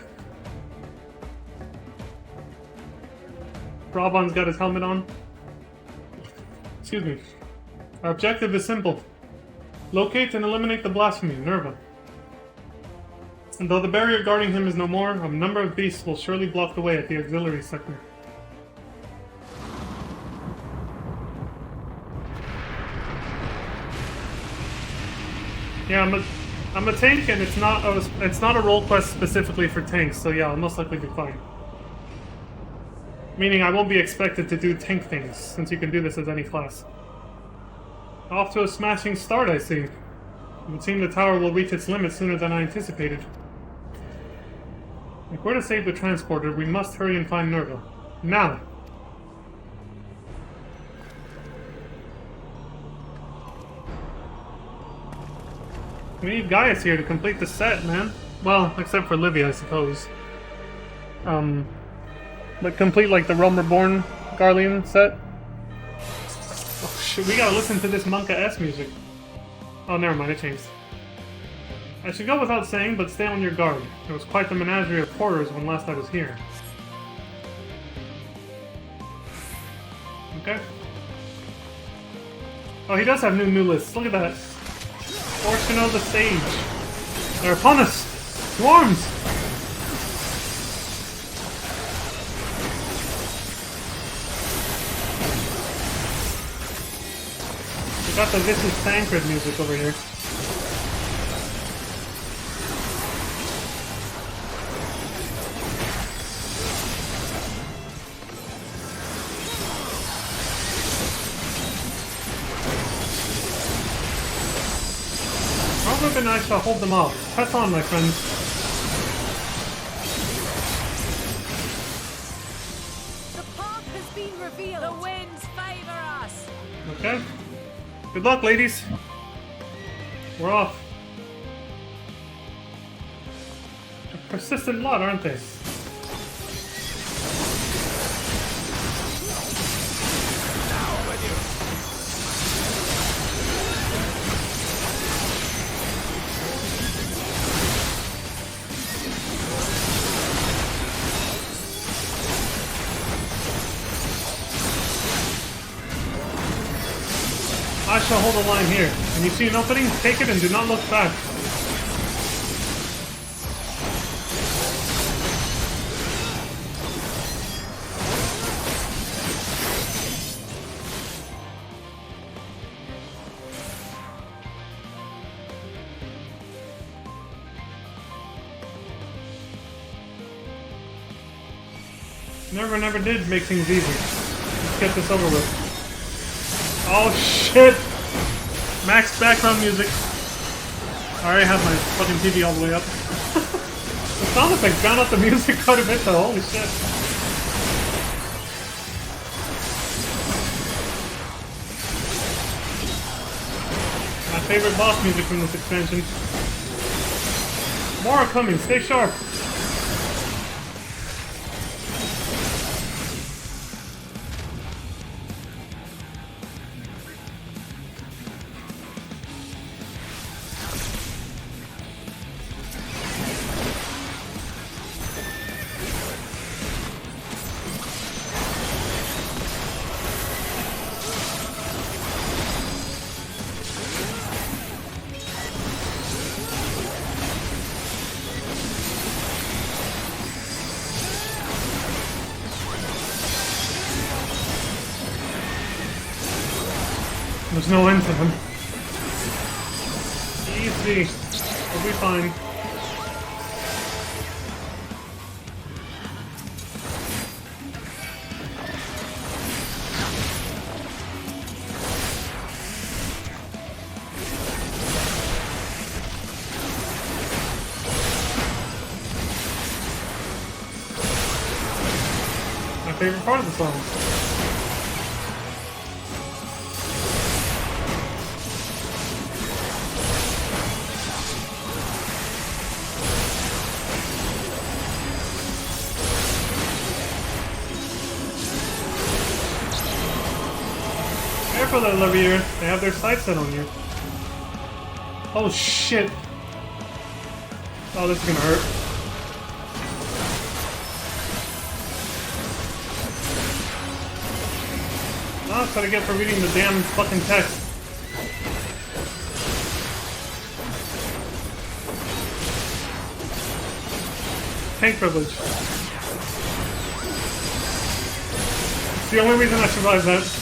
[SPEAKER 1] Raban's got his helmet on. Excuse me. Our objective is simple. Locate and eliminate the blasphemy, Nerva. And though the barrier guarding him is no more, a number of beasts will surely block the way at the auxiliary sector. Yeah, I'm a tank, and it's not a role quest specifically for tanks, so yeah, I'll most likely be fine. Meaning I won't be expected to do tank things, since you can do this as any class. Off to a smashing start, I see. It would seem the tower will reach its limit sooner than I anticipated. If we're to save the transporter, we must hurry and find Nerva. Now! We need Gaius here to complete the set, man. Well, except for Livia, I suppose. But complete, like, the Realm Reborn Garlean set. Oh, shit, we gotta listen to this Monka S music. Oh, never mind, it changed. I should go without saying, but stay on your guard. It was quite the menagerie of horrors when last I was here. Okay. Oh, he does have new lists. Look at that. Portion of the stage. They're upon us! Swarms! We got the This Is Tancred music over here. How good I shall hold them off. Press on, my friends.
[SPEAKER 2] The path has been revealed. The winds favor us.
[SPEAKER 1] Okay. Good luck, ladies. We're off. A persistent lot, aren't they? I shall hold a line here. When you see an opening, take it and do not look back. Never did make things easy. Let's get this over with. Oh shit! Max background music. I already have my fucking TV all the way up. The sound effects drown out the music quite a bit though, holy shit. My favorite boss music from this expansion. More are coming, stay sharp. There's no end to them. Easy. We'll be fine. My favorite part of the song. careful there, Olivier. They have their sights set on you. Oh shit. Oh, this is gonna hurt. Oh, that's what I get for reading the damn fucking text. Tank privilege. It's the only reason I survived that.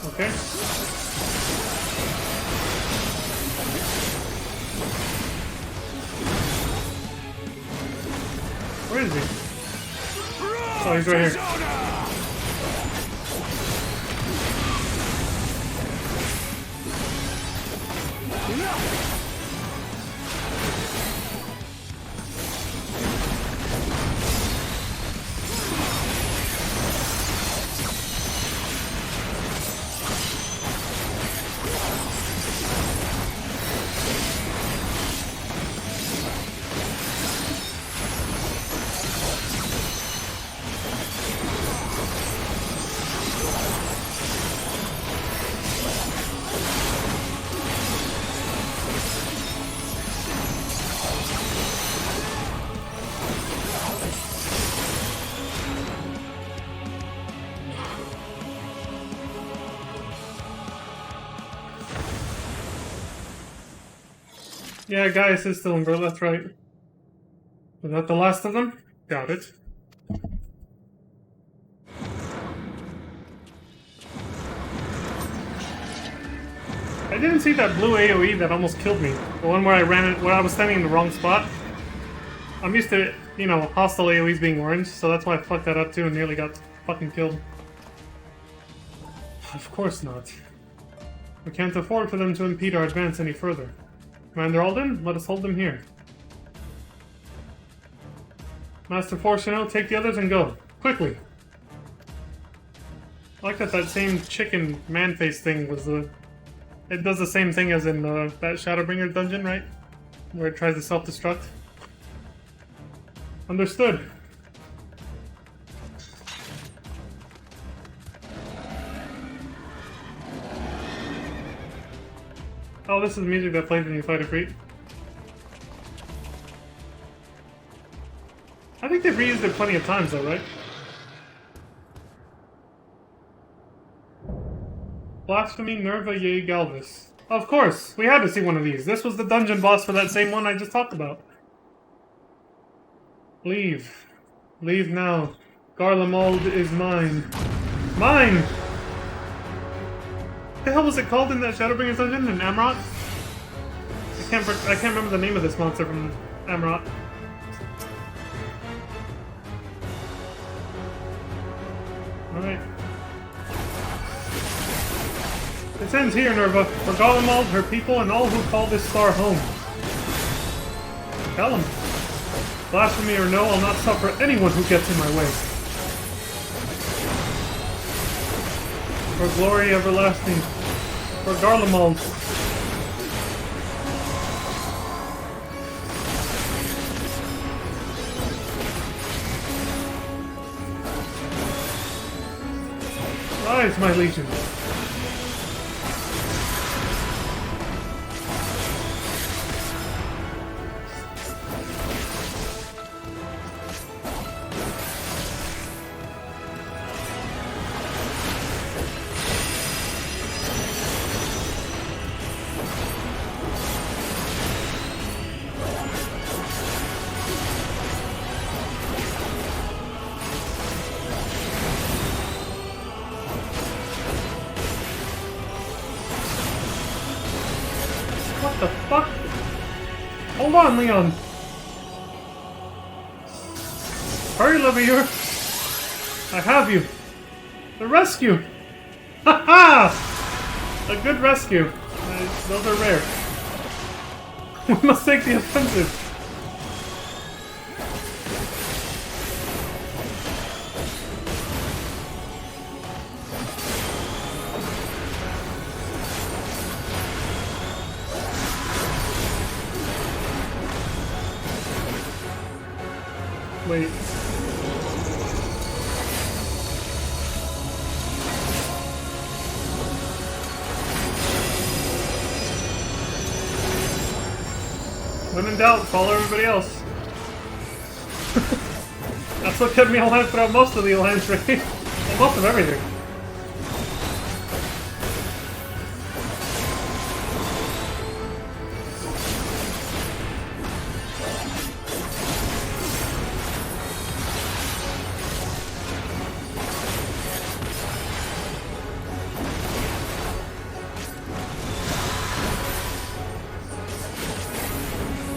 [SPEAKER 1] Okay. Where is he? Oh, he's right here. Yeah, Gaius is still in Bro, that's right. Was that the last of them? Doubt it. I didn't see that blue AoE that almost killed me. The one where I ran it, where I was standing in the wrong spot. I'm used to, you know, hostile AoEs being orange, so that's why I fucked that up too and nearly got fucking killed. Of course not. We can't afford for them to impede our advance any further. Commander Alden, let us hold them here. Master Fortuno, take the others and go. Quickly! I like that same chicken man-face thing was the... It does the same thing as in that Shadowbringer dungeon, right? Where it tries to self-destruct. Understood. Oh, this is music that plays when you fight a creep. I think they've reused it plenty of times though, right? Blasphemy Nerva Ye Galvis. Of course! We had to see one of these. This was the dungeon boss for that same one I just talked about. Leave. Leave now. Garlemald is mine. Mine! What the hell was it called in that Shadowbringers dungeon in Amrot? I can't remember the name of this monster from Amrot. Alright. This ends here, Nerva. For Garlemald, her people, and all who call this star home. Tell them. Blasphemy or no, I'll not suffer anyone who gets in my way. For glory everlasting. For Garlemald. Rise, my legion. What the fuck? Hold on, Leon. Hurry, Livier. I have you. The rescue! Ha-ha! A good rescue. Those are rare. We must take the offensive. Wait. When in doubt, follow everybody else. That's what kept me alive throughout most of the Alliance raid. Well, most of everything.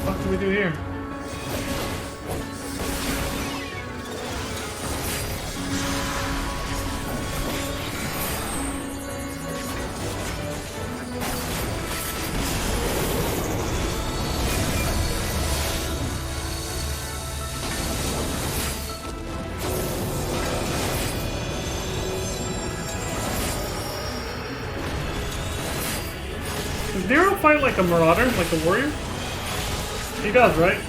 [SPEAKER 1] What do we do here? Does Nero fight like a marauder, like a warrior? He does, right?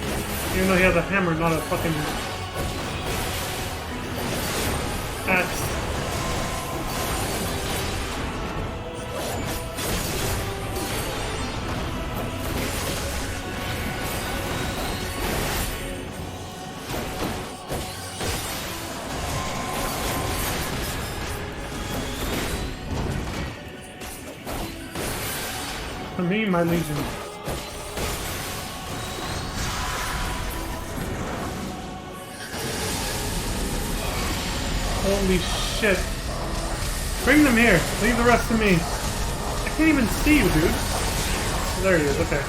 [SPEAKER 1] Even though he has a hammer, not a fucking axe. For me, my legion. Holy shit. Bring them here. Leave the rest to me. I can't even see you, dude. Oh, there he is. Okay.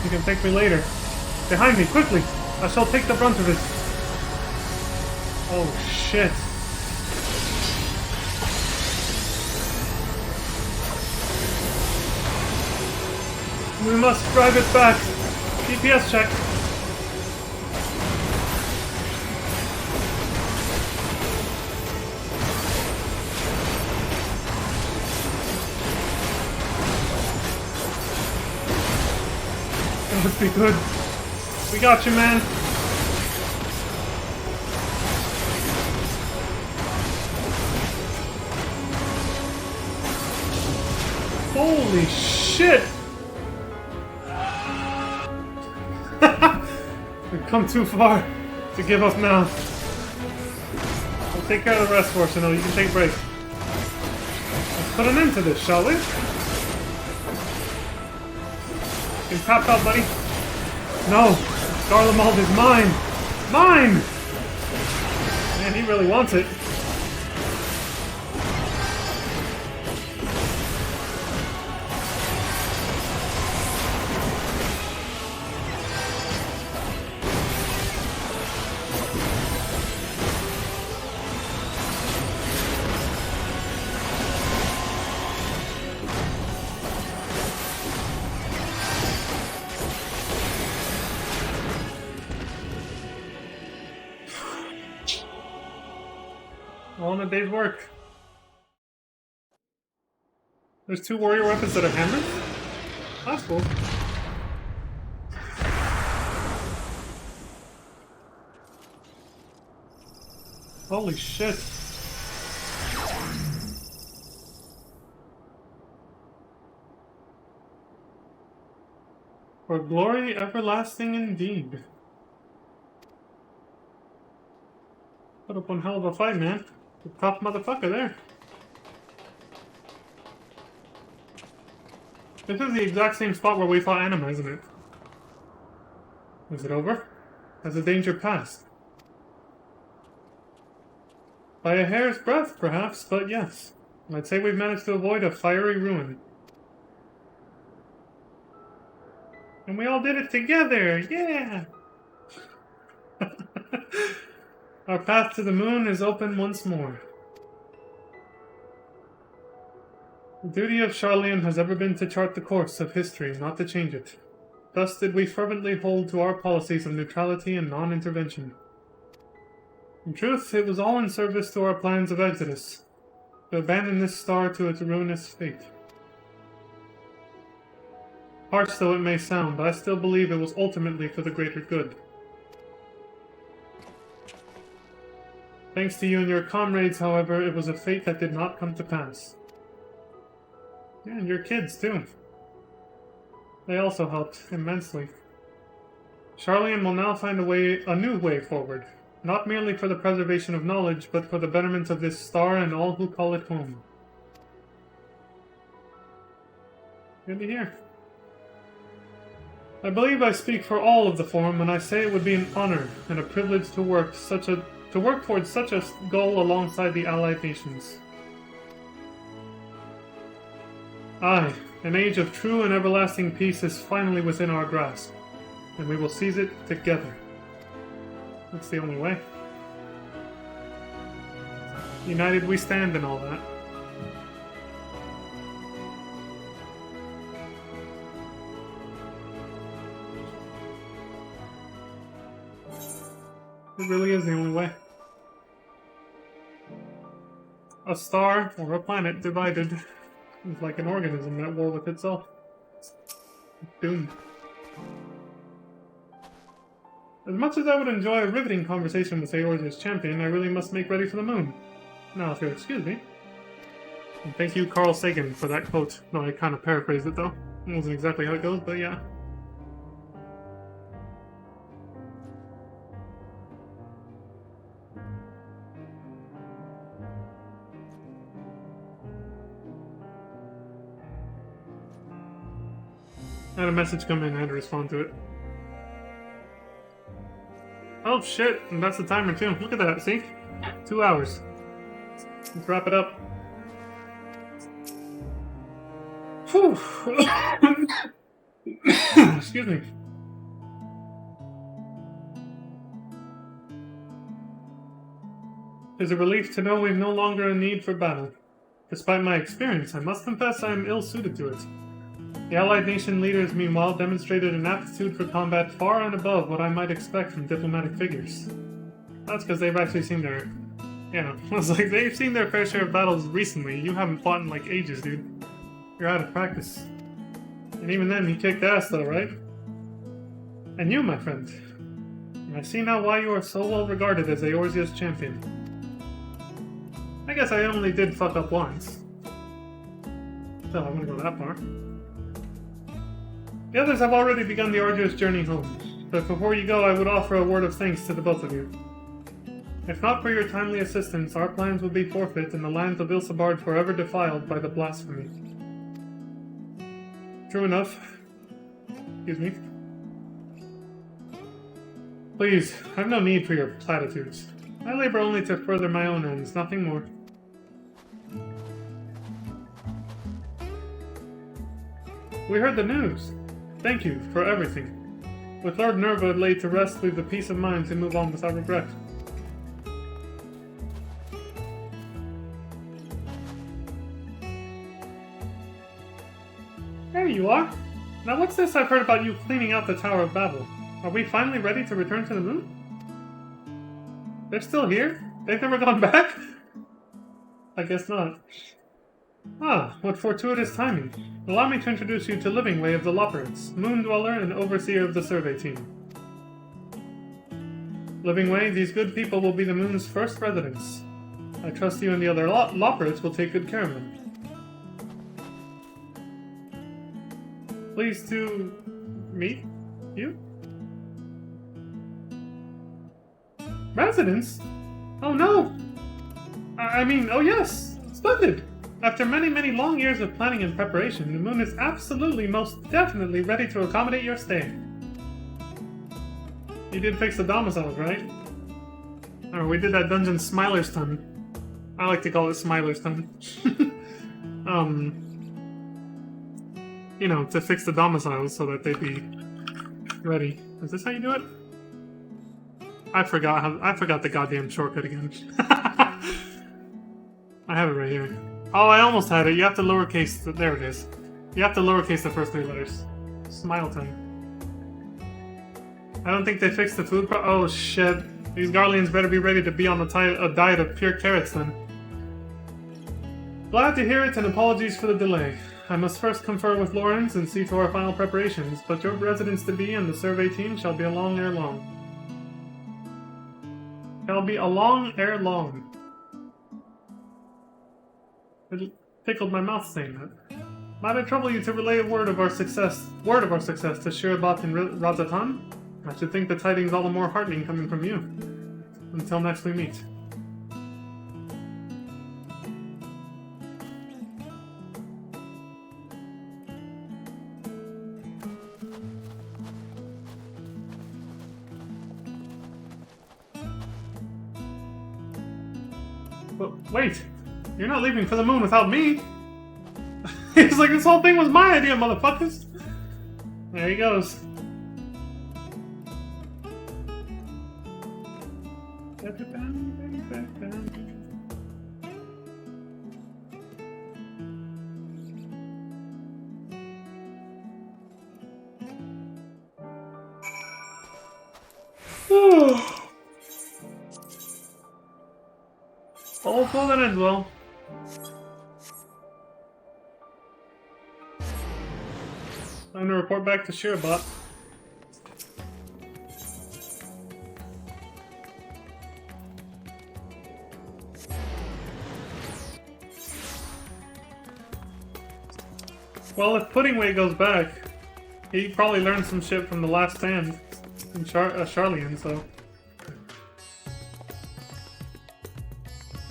[SPEAKER 1] You can thank me later. Behind me, quickly! I shall take the brunt of it. Oh, shit. We must drive it back. GPS check. That must be good. We got you, man. Holy shit! We've come too far to give up now. We'll take care of the rest for us, you know, you can take breaks. Let's put an end to this, shall we? You can tap out, buddy. No! Garlemald is mine! Mine! Man, he really wants it. All in a day's work. There's 2 warrior weapons that are hammers? That's cool. Holy shit. For glory everlasting indeed. Put up one hell of a fight, man. The tough motherfucker there. This is the exact same spot where we fought Anima, isn't it? Is it over? Has the danger passed? By a hair's breadth, perhaps, but yes. I'd say we've managed to avoid a fiery ruin. And we all did it together! Yeah! Our path to the moon is open once more. The duty of Charlian has ever been to chart the course of history, not to change it. Thus did we fervently hold to our policies of neutrality and non-intervention. In truth, it was all in service to our plans of exodus, to abandon this star to its ruinous fate. Harsh though it may sound, I still believe it was ultimately for the greater good. Thanks to you and your comrades, however, it was a fate that did not come to pass. Yeah, and your kids, too. They also helped immensely. Charlian will now find a new way forward, not merely for the preservation of knowledge, but for the betterment of this star and all who call it home. Good to hear. I believe I speak for all of the Forum when I say it would be an honor and a privilege to work towards such a goal alongside the allied nations. Aye, an age of true and everlasting peace is finally within our grasp, and we will seize it together. That's the only way. United we stand and all that. It really is the only way. A star, or a planet, divided is like an organism at war with itself. It's doomed. As much as I would enjoy a riveting conversation with Eorzea's champion, I really must make ready for the moon. Now, if you'll excuse me. And thank you, Carl Sagan, for that quote. No, I kind of paraphrased it, though. It wasn't exactly how it goes, but yeah. I had a message come in, I had to respond to it. Oh shit, and that's the timer too. Look at that, see? 2 hours. Let's wrap it up. Whew. Excuse me. It is a relief to know we've no longer a need for battle. Despite my experience, I must confess I am ill-suited to it. The Allied nation leaders, meanwhile, demonstrated an aptitude for combat far and above what I might expect from diplomatic figures. That's because they've actually seen their... Yeah, I was like, they've seen their fair share of battles recently. You haven't fought in like ages, dude. You're out of practice. And even then, you kicked ass though, right? And you, my friend. I see now why you are so well regarded as Eorzea's champion. I guess I only did fuck up once. So I wouldn't go that far. The others have already begun the arduous journey home, but before you go I would offer a word of thanks to the both of you. If not for your timely assistance, our plans would be forfeit and the lands of Ilsabard forever defiled by the blasphemy. True enough. Excuse me. Please, I've no need for your platitudes. I labor only to further my own ends, nothing more. We heard the news. Thank you for everything. With Lord Nerva laid to rest, we've the peace of mind to move on without regret. There you are! Now what's this I've heard about you cleaning out the Tower of Babel? Are we finally ready to return to the moon? They're still here? They've never gone back? I guess not. Ah, what fortuitous timing. Allow me to introduce you to Livingway of the Lopperites, Moon Dweller and Overseer of the survey team. Livingway, these good people will be the moon's first residents. I trust you and the other Lopperites will take good care of them. Pleased to meet you? Residents? Oh no! Oh yes! Splendid! After many, many long years of planning and preparation, the moon is absolutely, most definitely ready to accommodate your stay. You did fix the domiciles, right? Oh, we did that dungeon Smiler's Ton. I like to call it Smiler's Ton. You know, to fix the domiciles so that they'd be Ready. Is this how you do it? I forgot the goddamn shortcut again. I have it right here. Oh, I almost had it. You have to lowercase there it is. You have to lowercase the first 3 letters. Smile time. I don't think they fixed the food oh shit. These Garleans better be ready to be on a diet of pure carrots then. Glad to hear it and apologies for the delay. I must first confer with Lawrence and see to our final preparations, but your residence-to-be and the survey team shall be along ere long. Shall be along ere long. It tickled my mouth saying that. Might I trouble you to relay a word of our success to Shirabat and Razatan? I should think the tidings all the more heartening coming from you. Until next we meet. But wait! You're not leaving for the moon without me! He's like, this whole thing was my idea, motherfuckers! There he goes. All full and ends well. Time to report back to Shirabat. Well, if Puddingway goes back, he probably learned some shit from the last stand in Charlian, so...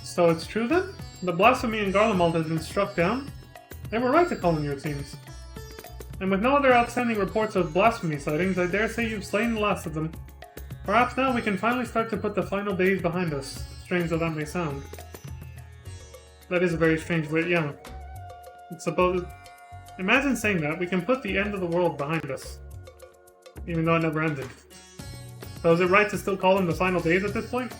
[SPEAKER 1] So it's true then? The blasphemy in Garlemald has been struck down? They were right to call in your teams. And with no other outstanding reports of blasphemy sightings, I dare say you've slain the last of them. Perhaps now we can finally start to put the final days behind us, strange though that may sound. That is a very strange way, yeah. It's supposed... Imagine saying that, we can put the end of the world behind us. Even though it never ended. So is it right to still call them the final days at this point?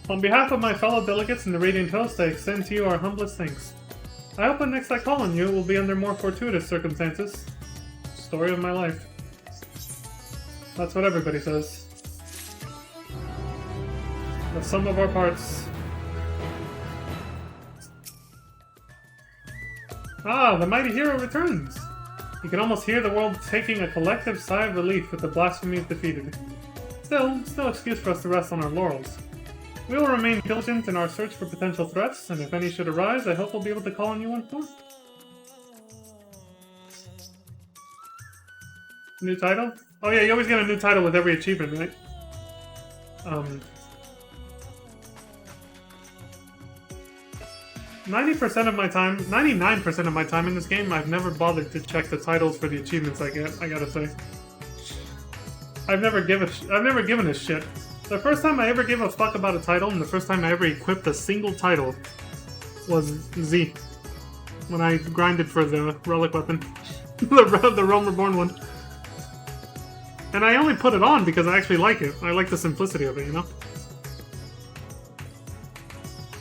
[SPEAKER 1] On behalf of my fellow delegates in the Radiant Host, I extend to you our humblest thanks. I hope when next I call on you, it will be under more fortuitous circumstances. Story of my life. That's what everybody says. The sum of our parts. Ah, the mighty hero returns! You can almost hear the world taking a collective sigh of relief with the blasphemies defeated. Still excuse for us to rest on our laurels. We will remain diligent in our search for potential threats, and if any should arise, I hope we'll be able to call on you once more. New title? Oh yeah, you always get a new title with every achievement, right? 90% of my time, 99% of my time in this game, I've never bothered to check the titles for the achievements I get, I gotta say. I've never given a shit. The first time I ever gave a fuck about a title, and the first time I ever equipped a single title, was Z. When I grinded for the relic weapon. the Realm Reborn one. And I only put it on because I actually like it. I like the simplicity of it, you know?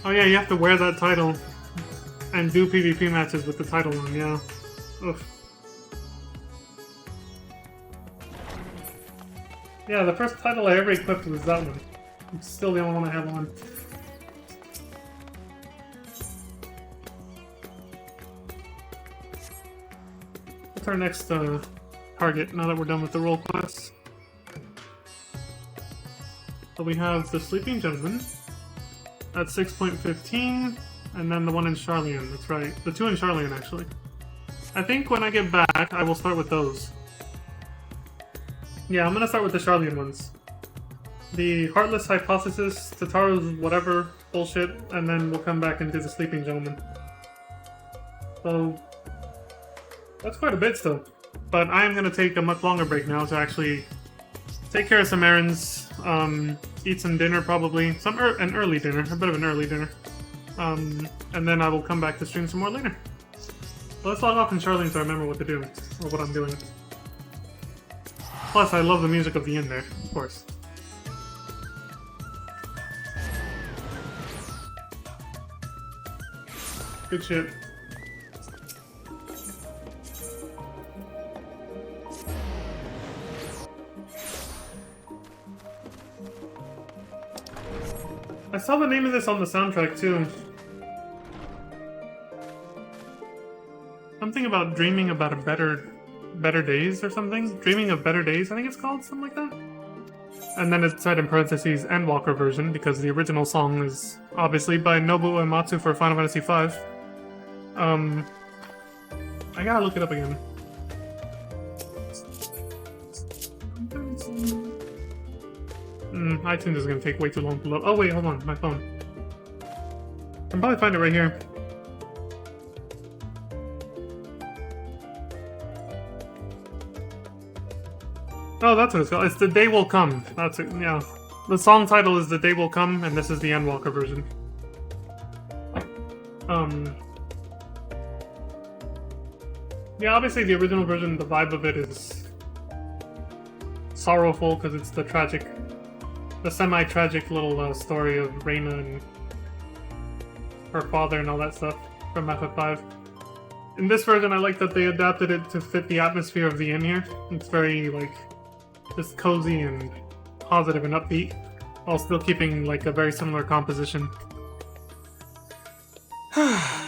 [SPEAKER 1] Oh yeah, you have to wear that title and do PvP matches with the title on, yeah. Oof. Yeah, the first title I ever equipped was that one. It's still the only one I have on. What's our next target now that we're done with the role class? So we have the Sleeping Gentleman at 6.15, and then the one in Charlian, that's right. The two in Charlian, actually. I think when I get back, I will start with those. Yeah, I'm gonna start with the Charlian ones. The Heartless Hypothesis, Tataru's whatever bullshit, and then we'll come back into the Sleeping Gentleman. So, that's quite a bit still. But I am gonna take a much longer break now to actually take care of some errands, eat some dinner probably, an early dinner, a bit of an early dinner. And then I will come back to stream some more later. So let's log off in Charlian so I remember what to do, or what I'm doing. Plus, I love the music of the end there, of course. Good shit. I saw the name of this on the soundtrack too. Something about dreaming about a better days or something? Dreaming of better days, I think it's called, something like that. And then it said in parentheses Endwalker version, because the original song is obviously by Nobuo Uematsu for Final Fantasy V. I gotta look it up again. iTunes is gonna take way too long to load. Oh wait, hold on, my phone. I can probably find it right here. Oh, that's what it's called. It's The Day Will Come. That's it, yeah. The song title is The Day Will Come, and this is the Endwalker version. Yeah, obviously the original version, the vibe of it is sorrowful, because it's the semi-tragic little story of Reina and her father and all that stuff from FF5. In this version, I like that they adapted it to fit the atmosphere of the inn here. It's very, like, just cozy and positive and upbeat, while still keeping, like, a very similar composition. I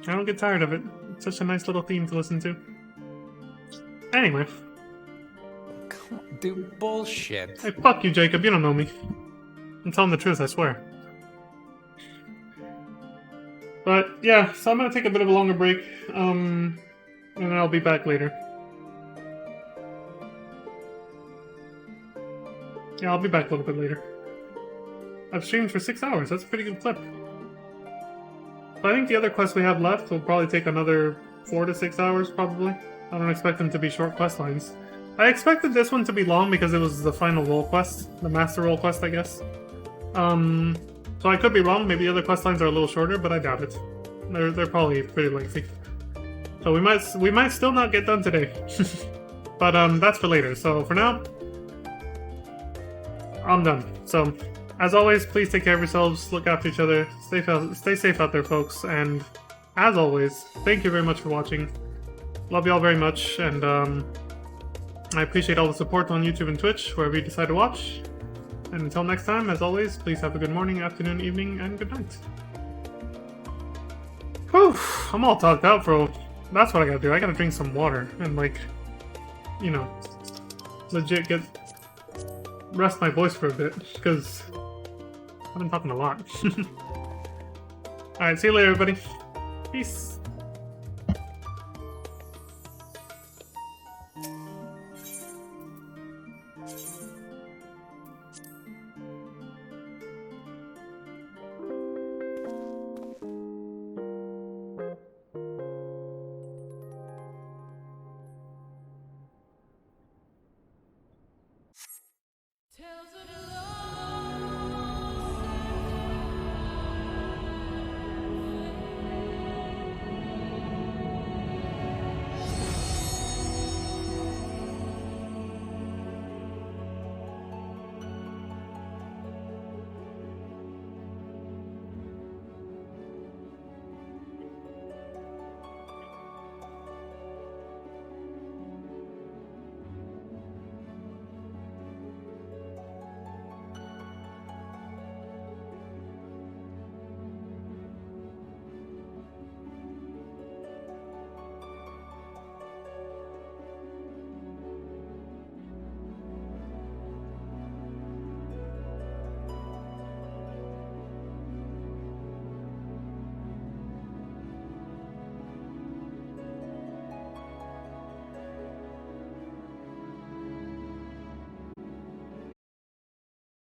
[SPEAKER 1] don't get tired of it. It's such a nice little theme to listen to. Anyway.
[SPEAKER 3] Dude, bullshit.
[SPEAKER 1] Hey, fuck you, Jacob. You don't know me. I'm telling the truth, I swear. But, yeah, so I'm gonna take a bit of a longer break, and then I'll be back later. Yeah, I'll be back a little bit later. I've streamed for 6 hours. That's a pretty good clip. So I think the other quests we have left will probably take another 4 to 6 hours, probably. I don't expect them to be short quest lines. I expected this one to be long because it was the final role quest. The master role quest, I guess. So I could be wrong. Maybe the other quest lines are a little shorter, but I doubt it. They're probably pretty lengthy. So we might still not get done today. But that's for later. So for now, I'm done. So as always, please take care of yourselves. Look after each other. Stay safe out there, folks. And as always, thank you very much for watching. Love y'all very much, and I appreciate all the support on YouTube and Twitch, wherever you decide to watch. And until next time, as always, please have a good morning, afternoon, evening, and good night. Whew, I'm all talked out, bro. That's what I gotta do. I gotta drink some water and, like, you know, legit rest my voice for a bit, because I've been talking a lot. Alright, see you later, everybody. Peace.